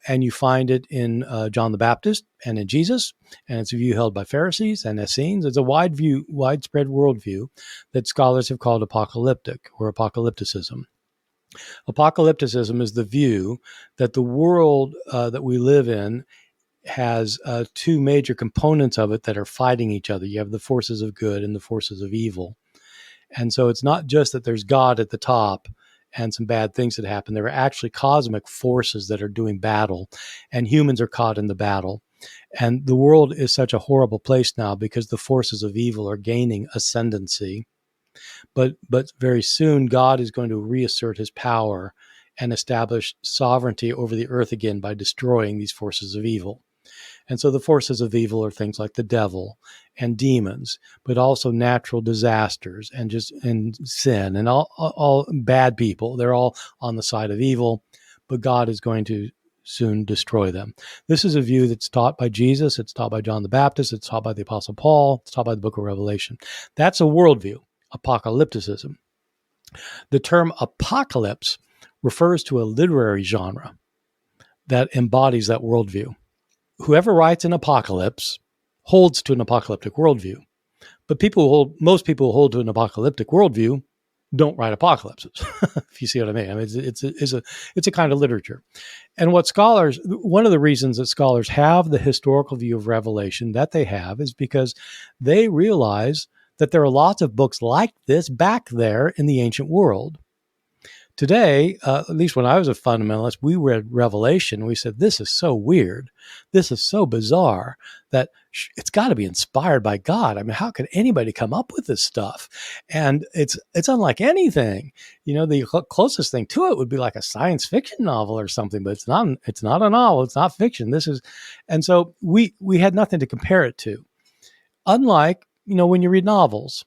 and you find it in John the Baptist and in Jesus, and it's a view held by Pharisees and Essenes. It's a widespread worldview that scholars have called apocalyptic or apocalypticism. Apocalypticism is the view that the world that we live in has 2 major components of it that are fighting each other. You have the forces of good and the forces of evil. And so it's not just that there's God at the top and some bad things that happen. There are actually cosmic forces that are doing battle, and humans are caught in the battle. And the world is such a horrible place now because the forces of evil are gaining ascendancy. But very soon, God is going to reassert his power and establish sovereignty over the earth again by destroying these forces of evil. And so the forces of evil are things like the devil and demons, but also natural disasters and sin and all bad people. They're all on the side of evil, but God is going to soon destroy them. This is a view that's taught by Jesus. It's taught by John the Baptist. It's taught by the Apostle Paul. It's taught by the book of Revelation. That's a worldview, apocalypticism. The term apocalypse refers to a literary genre that embodies that worldview. Whoever writes an apocalypse holds to an apocalyptic worldview. But most people who hold to an apocalyptic worldview don't write apocalypses, if you see what I mean. I mean, it's a kind of literature. And one of the reasons that scholars have the historical view of Revelation that they have is because they realize that there are lots of books like this back there in the ancient world. Today, at least when I was a fundamentalist, we read Revelation and we said, this is so weird. This is so bizarre that it's got to be inspired by God. I mean, how could anybody come up with this stuff? And it's unlike anything. The closest thing to it would be like a science fiction novel or something, but it's not a novel. It's not fiction. And so we had nothing to compare it to. Unlike, when you read novels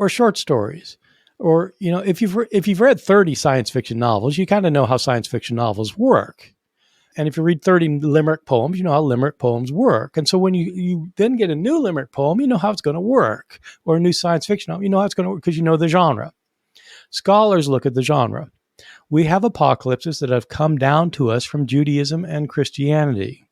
or short stories. Or, if you've read 30 science fiction novels, you kind of know how science fiction novels work. And if you read 30 limerick poems, you know how limerick poems work. And so when you then get a new limerick poem, you know how it's going to work. Or a new science fiction novel, you know how it's going to work because you know the genre. Scholars look at the genre. We have apocalypses that have come down to us from Judaism and Christianity.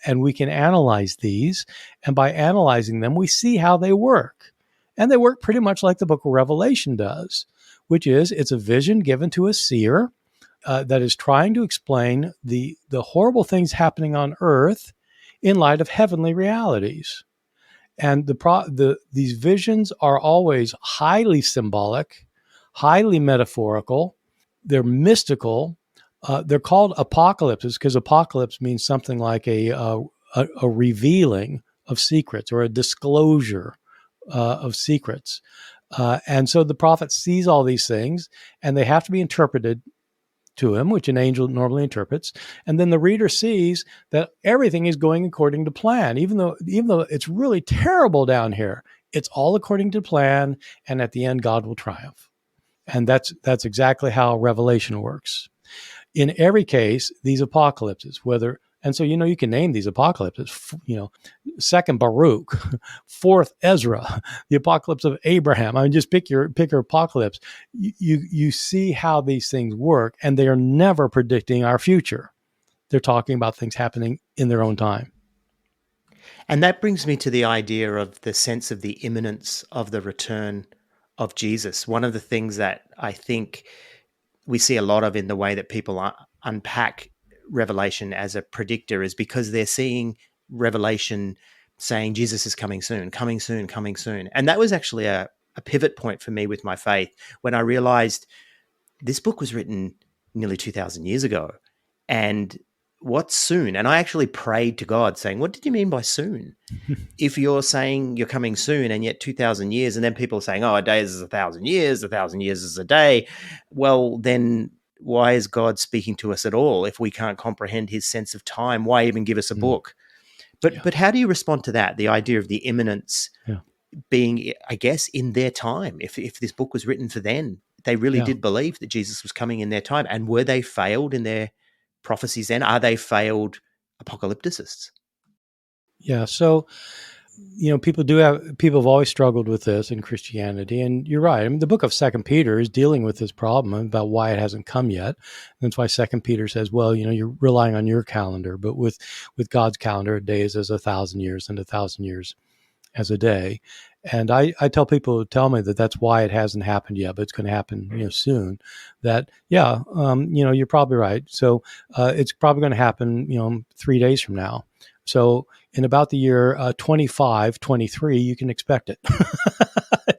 And we can analyze these. And by analyzing them, we see how they work. And they work pretty much like the book of Revelation does, which is it's a vision given to a seer that is trying to explain the horrible things happening on earth in light of heavenly realities. And these visions are always highly symbolic, highly metaphorical. They're mystical. They're called apocalypses because apocalypse means something like a revealing of secrets or a disclosure of secrets. And so the prophet sees all these things, and they have to be interpreted to him, which an angel normally interprets. And then the reader sees that everything is going according to plan, even though it's really terrible down here. It's all according to plan, and at the end, God will triumph. And that's exactly how Revelation works. In every case, these apocalypses, and so, you can name these apocalypses, second Baruch, fourth Ezra, the apocalypse of Abraham. I mean, just pick your apocalypse. You see how these things work, and they are never predicting our future. They're talking about things happening in their own time. And that brings me to the idea of the sense of the imminence of the return of Jesus. One of the things that I think we see a lot of in the way that people unpack Revelation as a predictor is because they're seeing Revelation saying Jesus is coming soon, coming soon, coming soon. And that was actually a pivot point for me with my faith when I realized this book was written nearly 2,000 years ago. And what's soon? And I actually prayed to God saying, what did you mean by soon? If you're saying you're coming soon and yet 2,000 years, and then people are saying, a day is 1,000 years, 1,000 years is a day. Well, then why is God speaking to us at all if we can't comprehend his sense of time? Why even give us a book? But how do you respond to that? The idea of the imminence being, I guess, in their time. If this book was written for then, they really did believe that Jesus was coming in their time. And were they failed in their prophecies then? Are they failed apocalypticists? Yeah. So, people have always struggled with this in Christianity, and you're right. I mean, the book of 2 Peter is dealing with this problem about why it hasn't come yet. And that's why 2 Peter says, well, you're relying on your calendar, but with God's calendar, a day is as 1,000 years and 1,000 years as a day. And I tell people who tell me that that's why it hasn't happened yet, but it's going to happen, soon. That, you're probably right. So it's probably going to happen, 3 days from now. So in about the year 2523, you can expect it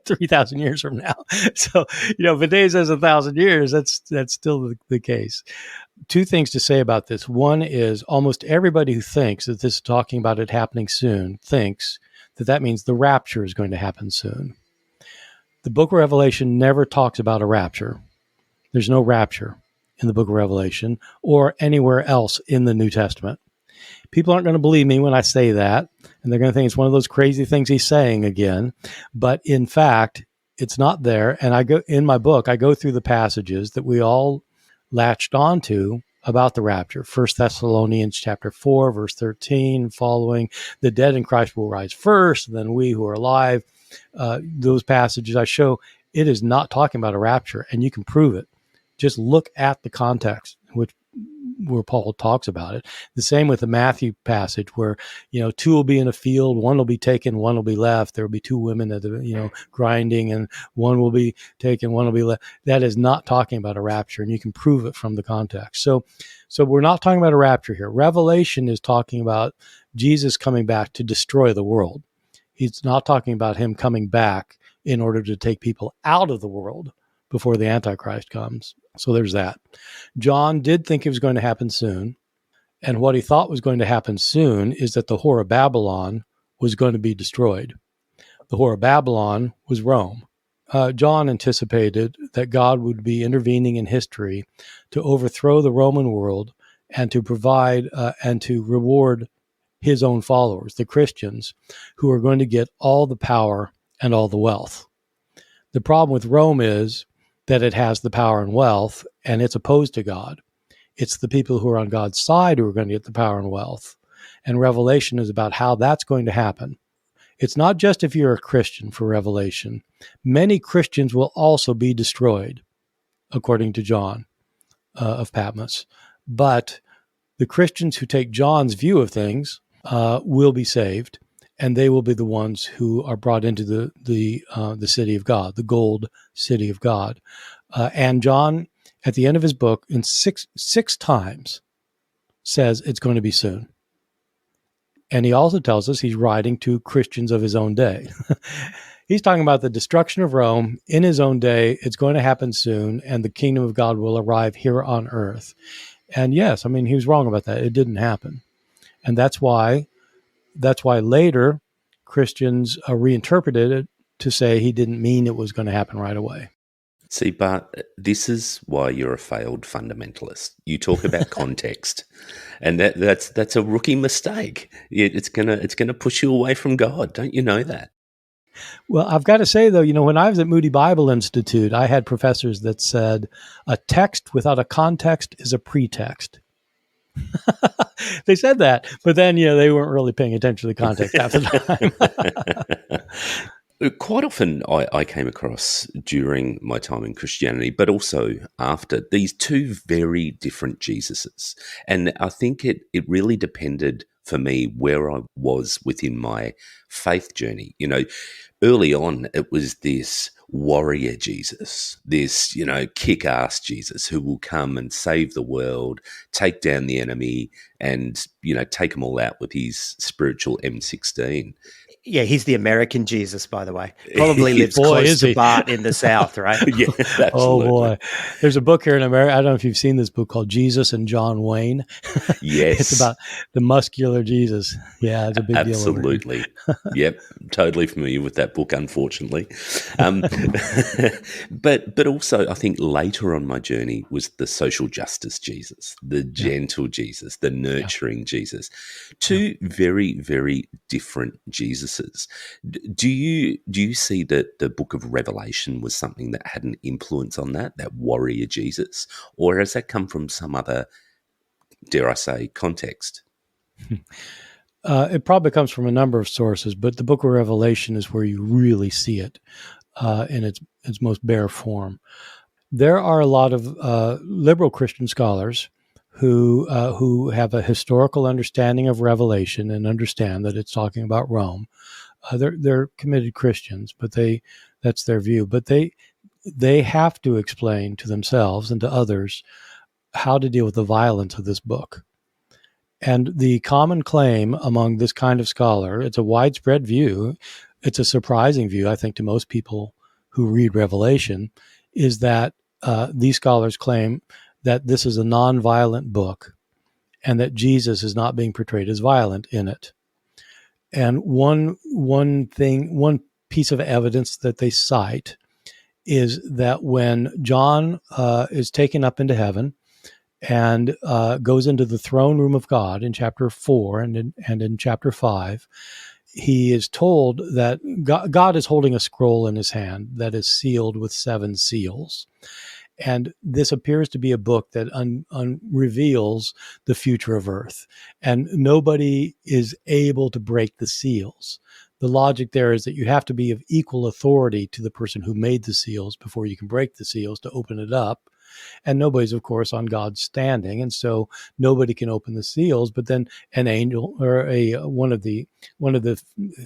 3,000 years from now. So, if a day says 1,000 years, that's still the case. Two things to say about this. One is almost everybody who thinks that this is talking about it happening soon thinks that means the rapture is going to happen soon. The book of Revelation never talks about a rapture. There's no rapture in the book of Revelation or anywhere else in the New Testament. People aren't going to believe me when I say that, and they're going to think it's one of those crazy things he's saying again. But in fact, it's not there. And in my book, I go through the passages that we all latched onto about the rapture. 1 Thessalonians chapter 4, verse 13, following, the dead in Christ will rise first, and then we who are alive. Those passages I show, it is not talking about a rapture, and you can prove it. Just look at the context where Paul talks about it. The same with the Matthew passage where, two will be in a field, one will be taken, one will be left. There will be two women that, grinding, and one will be taken, one will be left. That is not talking about a rapture, and you can prove it from the context. So we're not talking about a rapture here. Revelation is talking about Jesus coming back to destroy the world. He's not talking about him coming back in order to take people out of the world before the Antichrist comes. So there's that. John did think it was going to happen soon. And what he thought was going to happen soon is that the whore of Babylon was going to be destroyed. The whore of Babylon was Rome. John anticipated that God would be intervening in history to overthrow the Roman world and to provide and to reward his own followers, the Christians, who are going to get all the power and all the wealth. The problem with Rome is that it has the power and wealth, and it's opposed to God. It's the people who are on God's side who are going to get the power and wealth. And Revelation is about how that's going to happen. It's not just if you're a Christian for Revelation. Many Christians will also be destroyed, according to John of Patmos. But the Christians who take John's view of things will be saved, and they will be the ones who are brought into the city of God, the gold city of God. And John, at the end of his book, in six times, says it's going to be soon. And he also tells us he's writing to Christians of his own day. He's talking about the destruction of Rome in his own day. It's going to happen soon, and the kingdom of God will arrive here on earth. And yes, I mean, he was wrong about that. It didn't happen. And that's why later Christians reinterpreted it to say he didn't mean it was going to happen right away. See, Bart, this is why you're a failed fundamentalist. You talk about context, and that's a rookie mistake. It's gonna push you away from God. Don't you know that? Well, I've got to say, though, when I was at Moody Bible Institute, I had professors that said a text without a context is a pretext. They said that, but then, they weren't really paying attention to the context half the time. Quite often I came across during my time in Christianity, but also after, these two very different Jesuses. And I think it really depended for me where I was within my faith journey. Early on, it was this warrior Jesus, this, kick-ass Jesus who will come and save the world, take down the enemy, and, take them all out with his spiritual M16. Yeah, he's the American Jesus, by the way. Probably lives close to Bart in the South, right? Yeah, absolutely. Oh, boy. There's a book here in America. I don't know if you've seen this book called Jesus and John Wayne. Yes. It's about the muscular Jesus. Yeah, it's a big deal. Absolutely. Yep, totally familiar with that book, unfortunately. But also, I think later on my journey was the social justice Jesus, the gentle Jesus, the nurturing Jesus. Two very, very different Jesuses. Do you see that the book of Revelation was something that had an influence on that warrior Jesus? Or has that come from some other, dare I say, context? It probably comes from a number of sources, but the book of Revelation is where you really see it in its most bare form. There are a lot of liberal Christian scholars who have a historical understanding of Revelation and understand that it's talking about Rome. They're committed Christians, but that's their view. But they have to explain to themselves and to others how to deal with the violence of this book. And the common claim among this kind of scholar, it's a widespread view, it's a surprising view, I think, to most people who read Revelation, is that these scholars claim that this is a non-violent book and that Jesus is not being portrayed as violent in it. And one piece of evidence that they cite is that when John is taken up into heaven and goes into the throne room of God in chapter 4 and in chapter 5, he is told that God is holding a scroll in his hand that is sealed with 7 seals. And this appears to be a book that reveals the future of Earth. And nobody is able to break the seals. The logic there is that you have to be of equal authority to the person who made the seals before you can break the seals to open it up. And nobody's, of course, on God's standing, and so nobody can open the seals. But then an angel or one of the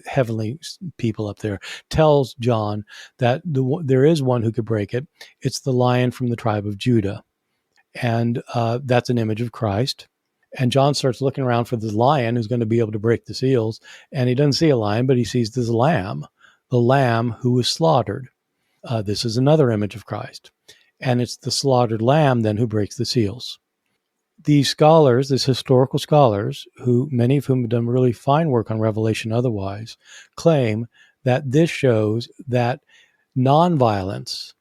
heavenly people up there tells John that there is one who could break it. It's the Lion from the tribe of Judah, and that's an image of Christ. And John starts looking around for the lion who's going to be able to break the seals, and he doesn't see a lion, but he sees this lamb, the lamb who was slaughtered. This is another image of Christ. And it's the slaughtered lamb then who breaks the seals. These scholars, these historical scholars, who many of whom have done really fine work on Revelation otherwise, claim that this shows that nonviolence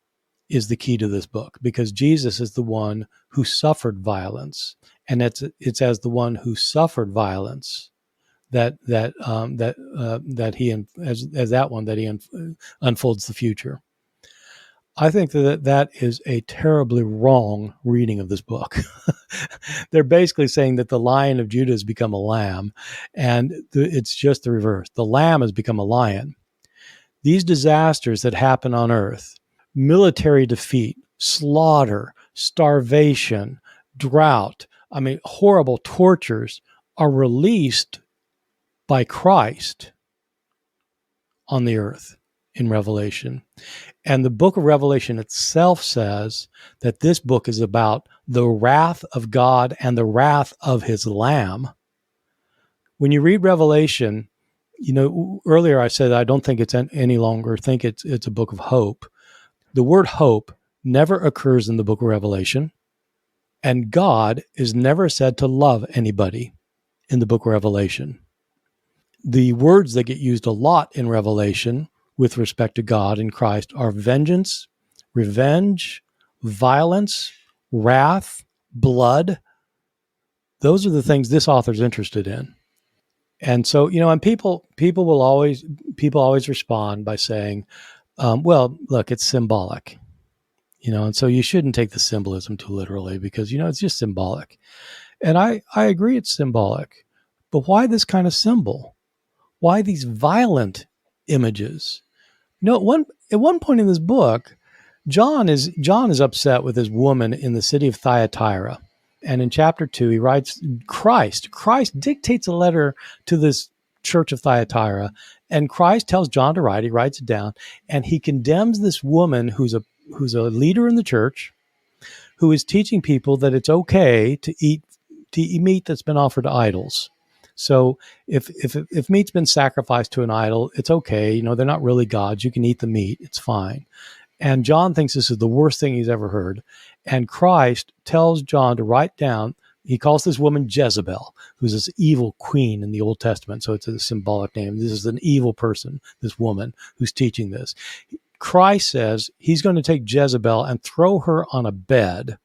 is the key to this book, because Jesus is the one who suffered violence, and it's as the one who suffered violence that he unfolds the future. I think that is a terribly wrong reading of this book. They're basically saying that the Lion of Judah has become a lamb, and it's just the reverse. The lamb has become a lion. These disasters that happen on earth, military defeat, slaughter, starvation, drought, horrible tortures, are released by Christ on the earth in Revelation. And the book of Revelation itself says that this book is about the wrath of God and the wrath of his Lamb. When you read Revelation, earlier I said I don't think it's any longer think it's a book of hope. The word hope never occurs in the book of Revelation, and God is never said to love anybody in the book of Revelation. The words that get used a lot in Revelation with respect to God and Christ are vengeance, revenge, violence, wrath, blood. Those are the things this author's interested in. And so, and people always respond by saying, well, look, it's symbolic, and so you shouldn't take the symbolism too literally because, it's just symbolic. And I agree it's symbolic, but why this kind of symbol? Why these violent images? At one point in this book, John is upset with this woman in the city of Thyatira. And in chapter 2, he writes, Christ dictates a letter to this church of Thyatira, and Christ tells John to write. He writes it down, and he condemns this woman who's a leader in the church, who is teaching people that it's okay to eat meat that's been offered to idols. So if meat's been sacrificed to an idol, it's okay. They're not really gods. You can eat the meat. It's fine. And John thinks this is the worst thing he's ever heard. And Christ tells John to write down, he calls this woman Jezebel, who's this evil queen in the Old Testament. So it's a symbolic name. This is an evil person, this woman who's teaching this. Christ says he's going to take Jezebel and throw her on a bed,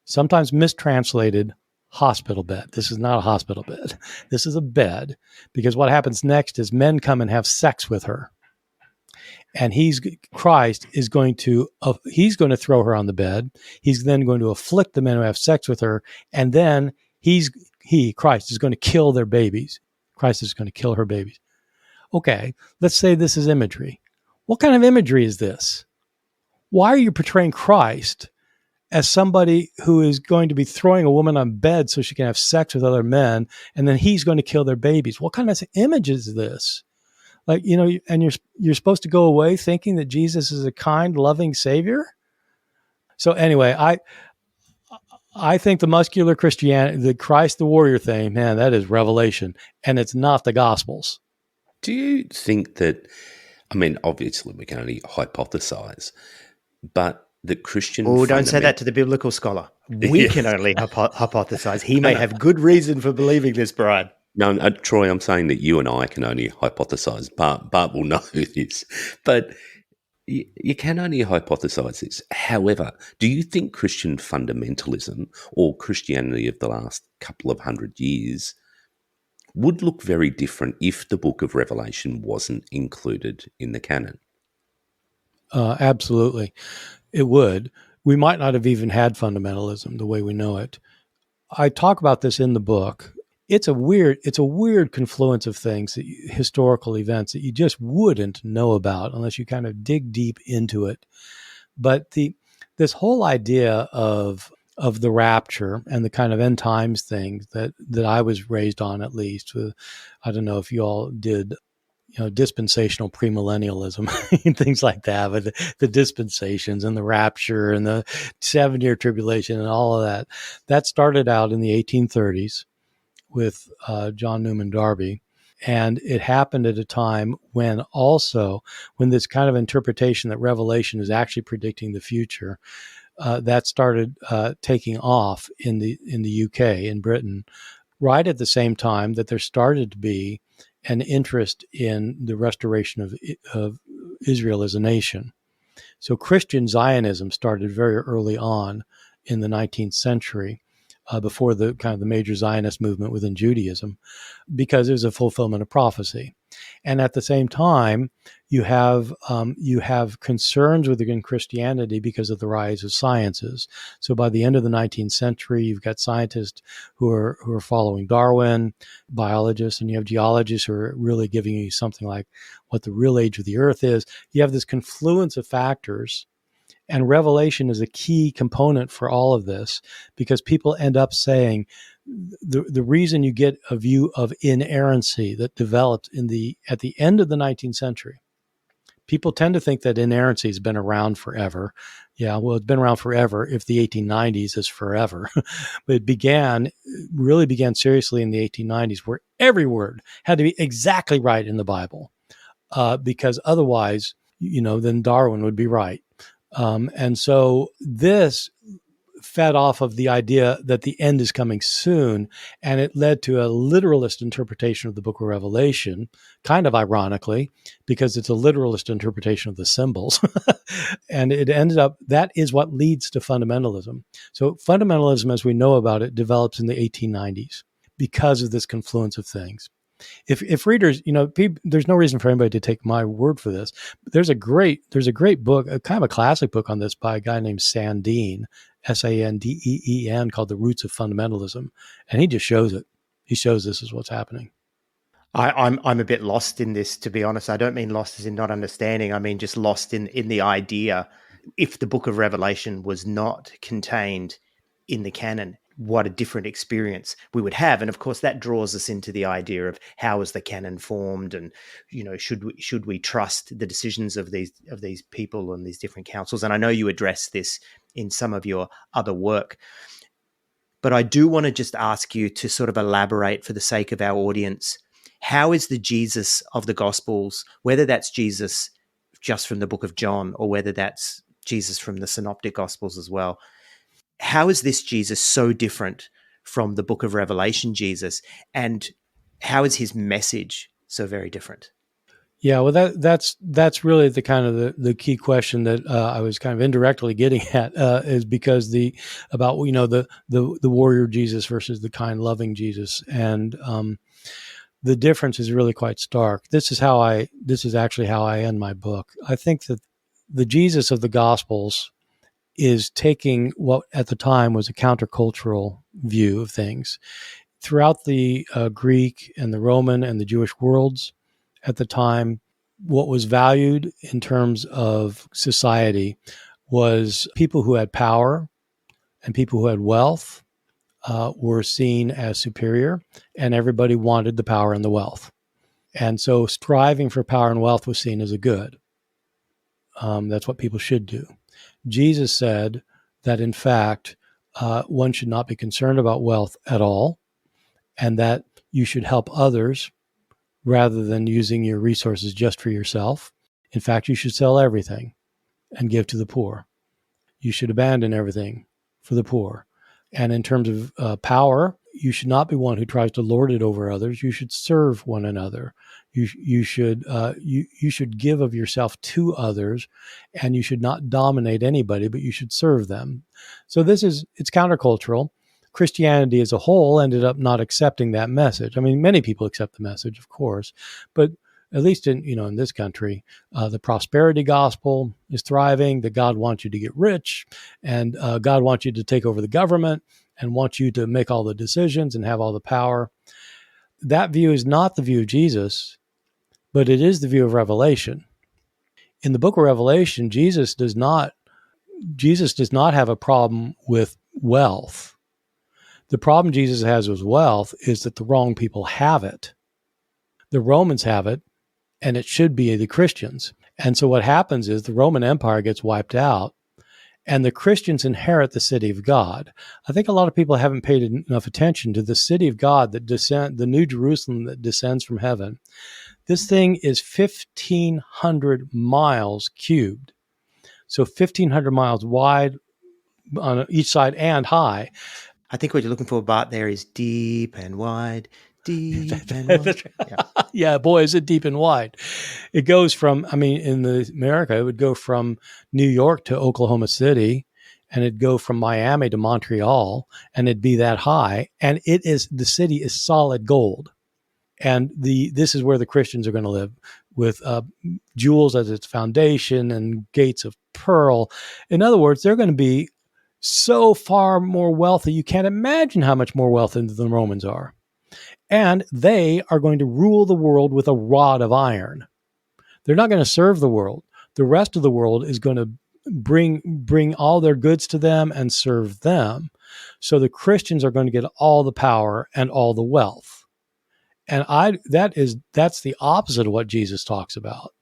sometimes mistranslated hospital bed. This is not a hospital bed. This is a bed, because what happens next is men come and have sex with her. And Christ is going to throw her on the bed. He's then going to afflict the men who have sex with her. And then Christ is going to kill their babies. Christ is going to kill her babies. Okay, let's say this is imagery. What kind of imagery is this? Why are you portraying Christ as somebody who is going to be throwing a woman on bed so she can have sex with other men, and then he's going to kill their babies? What kind of image is this? And you're supposed to go away thinking that Jesus is a kind, loving Savior? So anyway, I think the muscular Christianity, the Christ the warrior thing, man, that is Revelation, and it's not the Gospels. Do you think that, obviously we can only hypothesize, but the Christian... Oh, don't say that to the biblical scholar. We can only hypothesize. He may have good reason for believing this, Brian. No, Troy, I'm saying that you and I can only hypothesize. Bart will know this. But you can only hypothesize this. However, do you think Christian fundamentalism or Christianity of the last couple of 100 years would look very different if the book of Revelation wasn't included in the canon? Absolutely. It would. We might not have even had fundamentalism the way we know it. I talk about this in the book. It's a weird confluence of things, historical events that you just wouldn't know about unless you kind of dig deep into it. But this whole idea of the rapture and the kind of end times thing that I was raised on, at least, I don't know if you all did, dispensational premillennialism and things like that, but the dispensations and the rapture and the 7-year tribulation and all of that started out in the 1830s. With John Newman Darby. And it happened at a time when this kind of interpretation that Revelation is actually predicting the future, that started taking off in the UK, in Britain, right at the same time that there started to be an interest in the restoration of Israel as a nation. So Christian Zionism started very early on in the 19th century. before the kind of the major Zionist movement within Judaism, because it was a fulfillment of prophecy. And at the same time, you have concerns within Christianity because of the rise of sciences. So by the end of the 19th century, you've got scientists who are following Darwin, biologists, and you have geologists who are really giving you something like what the real age of the Earth is. You have this confluence of factors, and revelation is a key component for all of this, because people end up saying the reason you get a view of inerrancy that developed at the end of the 19th century. People tend to think that inerrancy has been around forever. Yeah, well, it's been around forever if the 1890s is forever. But it really began seriously in the 1890s, where every word had to be exactly right in the Bible, because otherwise, then Darwin would be right. And so this fed off of the idea that the end is coming soon, and it led to a literalist interpretation of the book of Revelation, kind of ironically, because it's a literalist interpretation of the symbols. And it ended up, that is what leads to fundamentalism. So fundamentalism, as we know about it, develops in the 1890s because of this confluence of things. If readers, there's no reason for anybody to take my word for this. There's a great book, a kind of a classic book on this by a guy named Sandeen, Sandeen, called The Roots of Fundamentalism. And he just shows it. He shows this is what's happening. I'm a bit lost in this, to be honest. I don't mean lost as in not understanding. I mean just lost in the idea, if the book of Revelation was not contained in the canon, what a different experience we would have. And of course, that draws us into the idea of how is the canon formed, and should we trust the decisions of these people and these different councils. And I know you address this in some of your other work, but I do want to just ask you to sort of elaborate, for the sake of our audience, how is the Jesus of the Gospels, whether that's Jesus just from the book of John or whether that's Jesus from the Synoptic Gospels as well, how is this Jesus so different from the book of Revelation Jesus, and how is his message so very different? Yeah, well, that's really the kind of the key question that I was kind of indirectly getting at, is because the warrior Jesus versus the kind, loving Jesus, and the difference is really quite stark. This is actually how I end my book. I think that the Jesus of the Gospels is taking what at the time was a countercultural view of things. Throughout the Greek and the Roman and the Jewish worlds at the time, what was valued in terms of society was people who had power and people who had wealth were seen as superior, and everybody wanted the power and the wealth. And so striving for power and wealth was seen as a good. That's what people should do. Jesus said that, in fact, one should not be concerned about wealth at all, and that you should help others rather than using your resources just for yourself. In fact, you should sell everything and give to the poor. You should abandon everything for the poor. And in terms of power, you should not be one who tries to lord it over others. You should serve one another. You should give of yourself to others, and you should not dominate anybody, but you should serve them. So it's countercultural. Christianity as a whole ended up not accepting that message. I mean, many people accept the message, of course, but at least in this country, the prosperity gospel is thriving, that God wants you to get rich, and God wants you to take over the government and wants you to make all the decisions and have all the power. That view is not the view of Jesus, but it is the view of Revelation. In the book of Revelation, Jesus does not have a problem with wealth. The problem Jesus has with wealth is that the wrong people have it. The Romans have it, and it should be the Christians. And so what happens is the Roman Empire gets wiped out, and the Christians inherit the city of God. I think a lot of people haven't paid enough attention to the city of God the New Jerusalem that descends from heaven. This thing is 1,500 miles cubed. So 1,500 miles wide on each side and high. I think what you're looking for, Bart, there is deep and wide. Deep and wide. Yeah, boy, is it deep and wide. It goes from, in America, it would go from New York to Oklahoma City. and it'd go from Miami to Montreal, and it'd be that high. And the city is solid gold. And this is where the Christians are going to live, with jewels as its foundation and gates of pearl. In other words, they're going to be so far more wealthy. You can't imagine how much more wealthy the Romans are. And they are going to rule the world with a rod of iron. They're not going to serve the world. The rest of the world is going to bring all their goods to them and serve them. So the Christians are going to get all the power and all the wealth. And that's the opposite of what Jesus talks about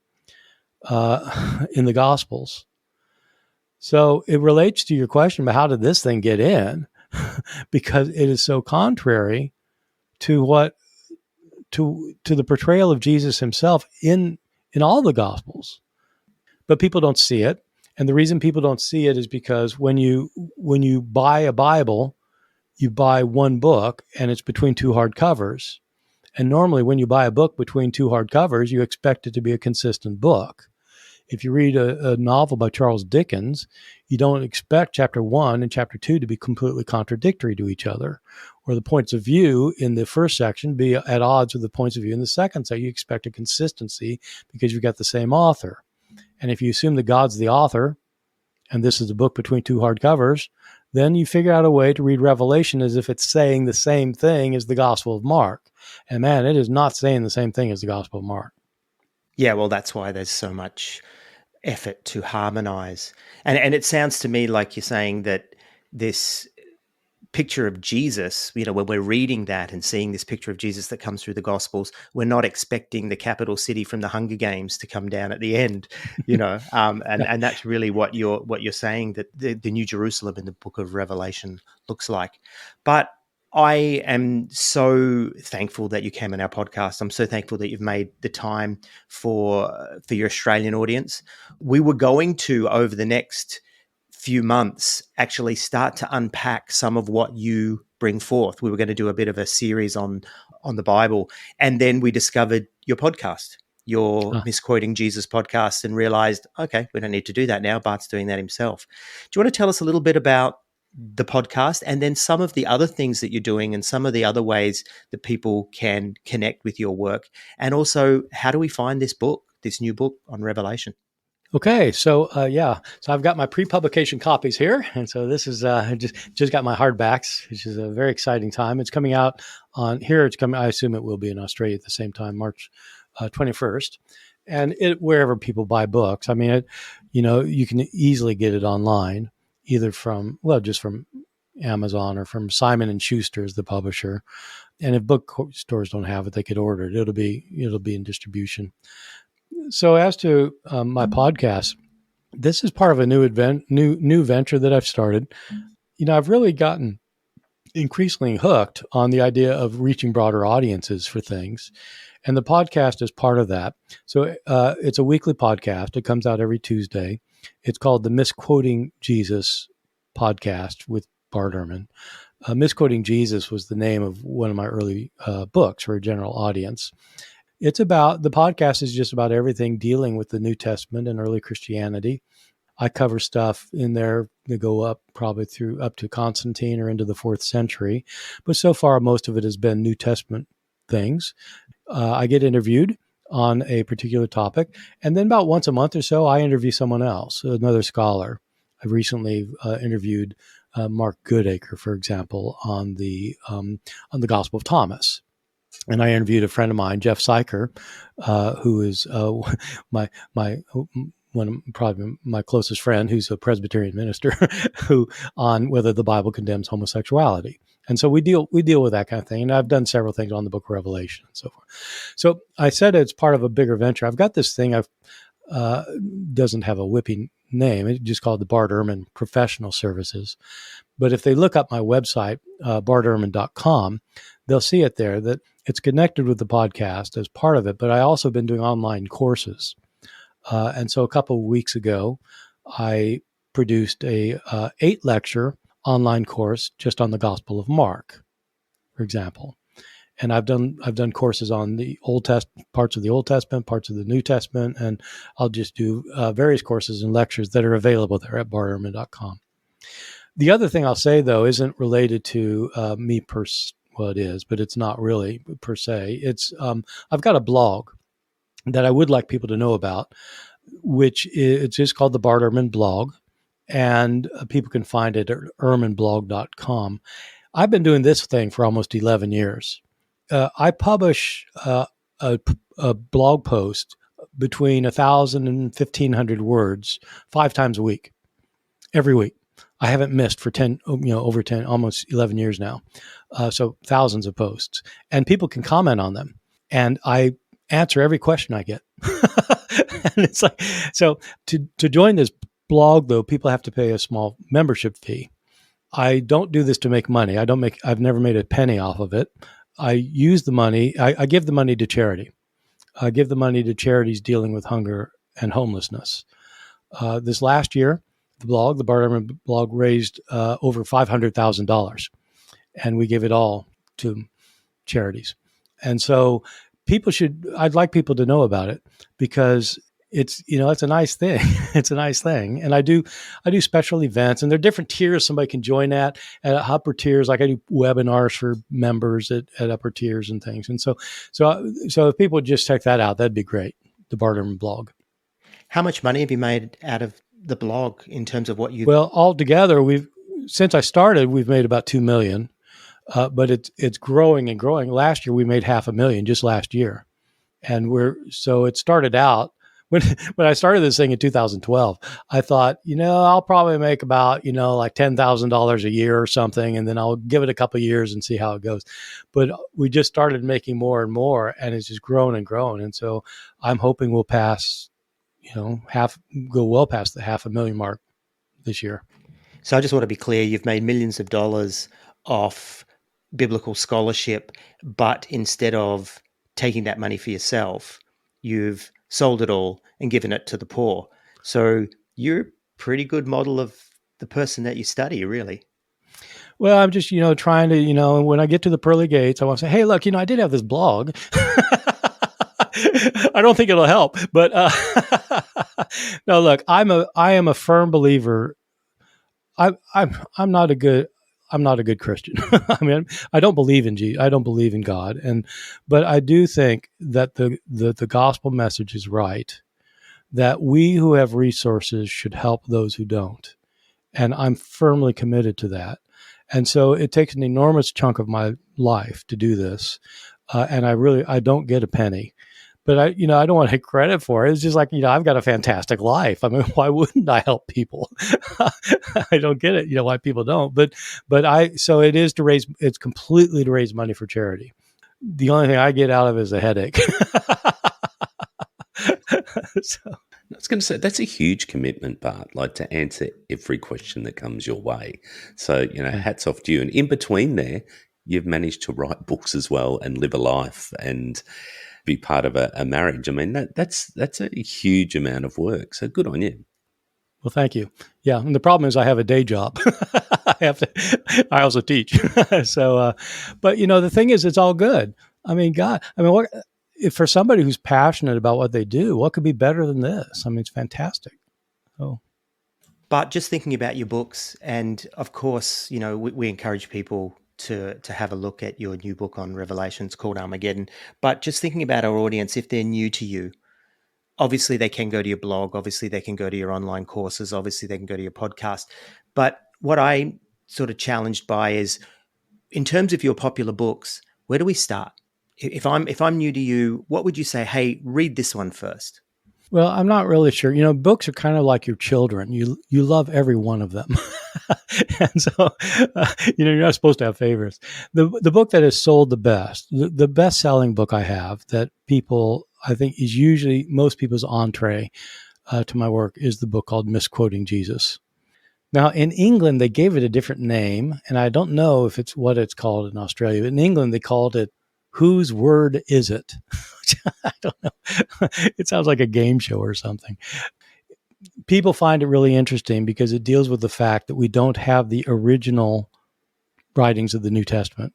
in the Gospels. So it relates to your question about how did this thing get in, because it is so contrary to the portrayal of Jesus himself in all the Gospels. But people don't see it. And the reason people don't see it is because when you buy a Bible, you buy one book and it's between two hardcovers. And normally when you buy a book between two hardcovers, you expect it to be a consistent book. If you read a novel by Charles Dickens, you don't expect chapter 1 and chapter 2 to be completely contradictory to each other, or the points of view in the first section be at odds with the points of view in the second section. You expect a consistency because you've got the same author. And if you assume that God's the author, and this is a book between two hardcovers, then you figure out a way to read Revelation as if it's saying the same thing as the Gospel of Mark. And man, it is not saying the same thing as the Gospel of Mark. Yeah, well, that's why there's so much effort to harmonize. And it sounds to me like you're saying that this picture of Jesus, when we're reading that and seeing this picture of Jesus that comes through the Gospels, we're not expecting the capital city from the Hunger Games to come down at the end, and that's really what you're saying, that the New Jerusalem in the book of Revelation looks like. But I am so thankful that you came on our podcast. I'm so thankful that you've made the time for your Australian audience. We were going to, over the next few months, actually start to unpack some of what you bring forth. We were going to do a bit of a series on the Bible, and then we discovered your podcast, your Misquoting Jesus podcast, and realized, okay, we don't need to do that now. Bart's doing that himself. Do you want to tell us a little bit about the podcast, and then some of the other things that you're doing and some of the other ways that people can connect with your work? And also, how do we find this new book on Revelation? Okay, so so I've got my pre-publication copies here, and so this is just got my hardbacks, which is a very exciting time. It's coming out on here. It's coming. I assume it will be in Australia at the same time, March 21st, and wherever people buy books. I mean, you can easily get it online, either from Amazon or from Simon & Schuster as the publisher. And if bookstores don't have it, they could order it. It'll be in distribution. So as to my podcast, this is part of a new venture that I've started. I've really gotten increasingly hooked on the idea of reaching broader audiences for things. And the podcast is part of that. So it's a weekly podcast. It comes out every Tuesday. It's called the Misquoting Jesus podcast with Bart Ehrman. Misquoting Jesus was the name of one of my early books for a general audience. The podcast is just about everything dealing with the New Testament and early Christianity. I cover stuff in there that go up probably up to Constantine or into the 4th century. But so far, most of it has been New Testament things. I get interviewed on a particular topic. And then about once a month or so, I interview someone else, another scholar. I've recently interviewed Mark Goodacre, for example, on the Gospel of Thomas. And I interviewed a friend of mine, Jeff Syker, who is probably my closest friend, who's a Presbyterian minister, on whether the Bible condemns homosexuality. And so we deal with that kind of thing. And I've done several things on the book of Revelation and so forth. So I said it's part of a bigger venture. I've got this thing doesn't have a whipping name. It's just called the Bart Ehrman Professional Services. But if they look up my website, bartehrman.com, they'll see it there that it's connected with the podcast as part of it. But I also been doing online courses. And so a couple of weeks ago, I produced a 8-lecture online course just on the Gospel of Mark, for example. And I've done courses on the parts of the Old Testament, parts of the New Testament, and I'll just do various courses and lectures that are available there at bartehrman.com. The other thing I'll say, though, isn't related to me well, it is, but it's not really per se. It's I've got a blog that I would like people to know about, which it's just called the Bart Ehrman blog, and people can find it at ehrmanblog.com. I've been doing this thing for almost 11 years. I publish a blog post between 1,000 and 1,500 words 5 times a week, every week. I haven't missed for 10, over 10, almost 11 years now. So thousands of posts, and people can comment on them. And I answer every question I get. And it's like, so to join this blog, though, people have to pay a small membership fee. I don't do this to make money. I've never made a penny off of it. I use the money. I give the money to charity. I give the money to charities dealing with hunger and homelessness. This last year, the Bart Ehrman blog raised over $500,000, and we give it all to charities. And so I'd like people to know about it, because it's a nice thing. It's a nice thing. And I do special events, and there are different tiers somebody can join at upper tiers. Like I do webinars for members at upper tiers and things. And so if people would just check that out, that'd be great. The Bart Ehrman blog. How much money have you made out of the blog in terms of what you? Well, altogether, since I started, we've made about $2 million. But it's growing and growing. Last year we made $500,000 just last year, and it started out when I started this thing in 2012. I thought, I'll probably make about like $10,000 a year or something, and then I'll give it a couple of years and see how it goes. But we just started making more and more, and it's just grown and grown. And so I'm hoping we'll pass, go well past the $500,000 mark this year. So I just want to be clear: you've made millions of dollars off biblical scholarship, but instead of taking that money for yourself, you've sold it all and given it to the poor. So you're a pretty good model of the person that you study, really. Well, I'm just, trying to, when I get to the pearly gates, I want to say, hey, look, I did have this blog. I don't think it'll help, but no, look, I am a firm believer. I'm not a good Christian. I mean, I don't believe in Jesus. I don't believe in God. But I do think that the gospel message is right, that we who have resources should help those who don't. And I'm firmly committed to that. And so it takes an enormous chunk of my life to do this. And I don't get a penny. But I don't want to take credit for it. It's just like, I've got a fantastic life. I mean, why wouldn't I help people? I don't get it, why people don't. So it is it's completely to raise money for charity. The only thing I get out of it is a headache. So. I was going to say, that's a huge commitment, Bart, like to answer every question that comes your way. So, hats off to you. And in between there, you've managed to write books as well and live a life and be part of a marriage. I mean, that's a huge amount of work. So good on you. Well, thank you. Yeah. And the problem is I have a day job. I also teach. So, but the thing is, it's all good. I mean, if for somebody who's passionate about what they do, what could be better than this? I mean, it's fantastic. Oh. But just thinking about your books, and of course, we encourage people to have a look at your new book on Revelations called Armageddon. But just thinking about our audience, if they're new to you, obviously they can go to your blog, obviously they can go to your online courses, obviously they can go to your podcast. But what I'm sort of challenged by is, in terms of your popular books, where do we start? If I'm new to you, what would you say? Hey, read this one first. Well, I'm not really sure. Books are kind of like your children. You love every one of them. And so, you're not supposed to have favorites. The book that has sold the best, the best-selling book I have that people, I think, is usually most people's entree to my work, is the book called Misquoting Jesus. Now, in England, they gave it a different name, and I don't know if it's what it's called in Australia, but in England, they called it Whose Word Is It? I don't know. It sounds like a game show or something. People find it really interesting because it deals with the fact that we don't have the original writings of the New Testament.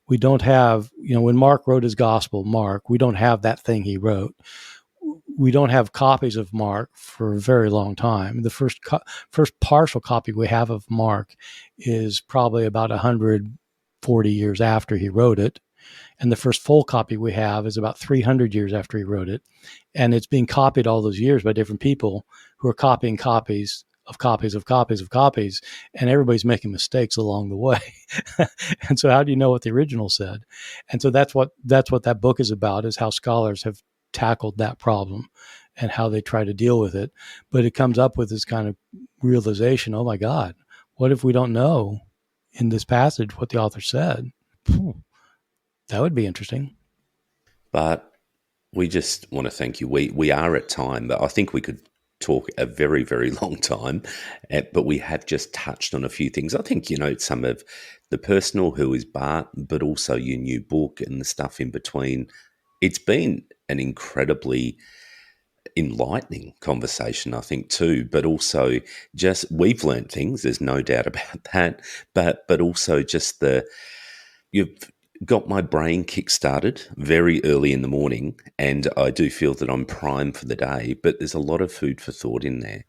We don't have, when Mark wrote his gospel, we don't have that thing he wrote. we don't have copies of Mark for a very long time. The first partial copy we have of Mark is probably about 140 years after he wrote it. And the first full copy we have is about 300 years after he wrote it. And it's being copied all those years by different people who are copying copies of copies of copies of copies. And everybody's making mistakes along the way. And so how do you know what the original said? And so that's what that book is about, is how scholars have tackled that problem and how they try to deal with it. But it comes up with this kind of realization, oh my God, what if we don't know in this passage what the author said? That would be interesting. But we just want to thank you. We are at time, but I think we could talk a very, very long time, but we have just touched on a few things. I think, some of the personal, who is Bart, but also your new book and the stuff in between. It's been an incredibly enlightening conversation, I think, too, but also just we've learned things, there's no doubt about that, but also just you've got my brain kick-started very early in the morning, and I do feel that I'm primed for the day, but there's a lot of food for thought in there.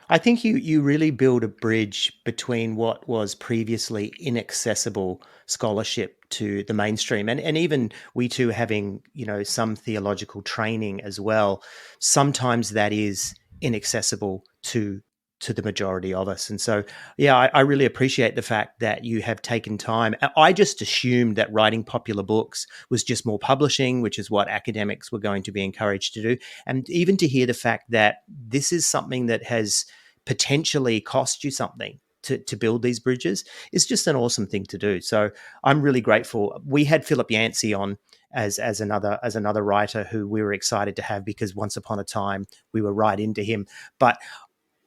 I think you really build a bridge between what was previously inaccessible scholarship to the mainstream, and even we too having, some theological training as well. Sometimes that is inaccessible to the majority of us. And so, I really appreciate the fact that you have taken time. I just assumed that writing popular books was just more publishing, which is what academics were going to be encouraged to do. And even to hear the fact that this is something that has potentially cost you something to build these bridges is just an awesome thing to do. So I'm really grateful. We had Philip Yancey on as another writer who we were excited to have, because once upon a time we were right into him. But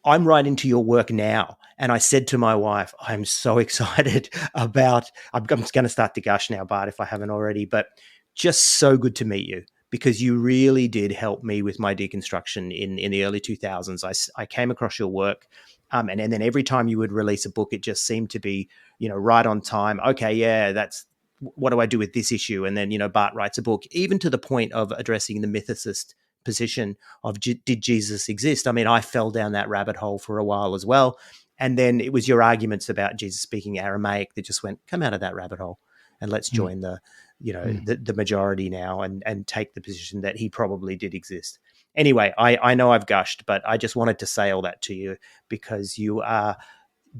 I'm right into your work now. And I said to my wife, I'm so excited about, I'm going to start to gush now, Bart, if I haven't already, but just so good to meet you, because you really did help me with my deconstruction in the early 2000s. I came across your work, and then every time you would release a book, it just seemed to be, right on time. Okay, that's, what do I do with this issue? And then, Bart writes a book, even to the point of addressing the mythicist position of did Jesus exist? I mean, I fell down that rabbit hole for a while as well. And then it was your arguments about Jesus speaking Aramaic that just went, come out of that rabbit hole and let's join the majority now and take the position that he probably did exist. Anyway, I know I've gushed, but I just wanted to say all that to you, because you are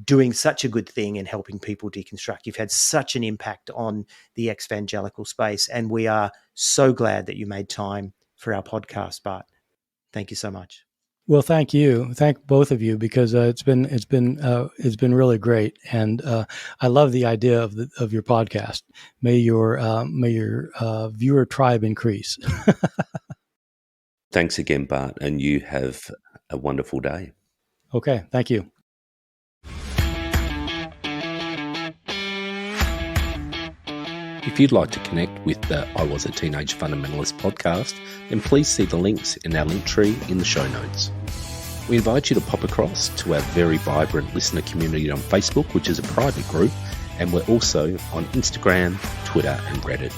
doing such a good thing in helping people deconstruct. You've had such an impact on the evangelical space, and we are so glad that you made time for our podcast, Bart. Thank you so much. Well, thank you. Thank both of you, because it's been really great, and I love the idea of your podcast. May your viewer tribe increase. Thanks again, Bart, and you have a wonderful day. Okay, thank you. If you'd like to connect with the I Was a Teenage Fundamentalist podcast, then please see the links in our link tree in the show notes. We invite you to pop across to our very vibrant listener community on Facebook, which is a private group, and we're also on Instagram, Twitter, and Reddit.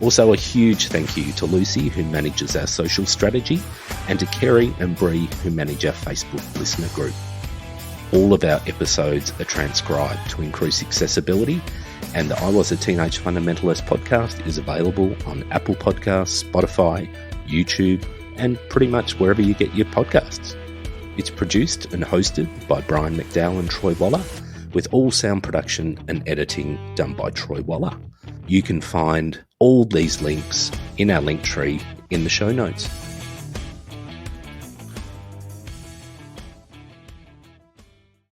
Also, a huge thank you to Lucy, who manages our social strategy, and to Kerry and Bree, who manage our Facebook listener group. All of our episodes are transcribed to increase accessibility, and the I Was a Teenage Fundamentalist podcast is available on Apple Podcasts, Spotify, YouTube, and pretty much wherever you get your podcasts. It's produced and hosted by Brian McDowell and Troy Waller, with all sound production and editing done by Troy Waller. You can find all these links in our link tree in the show notes.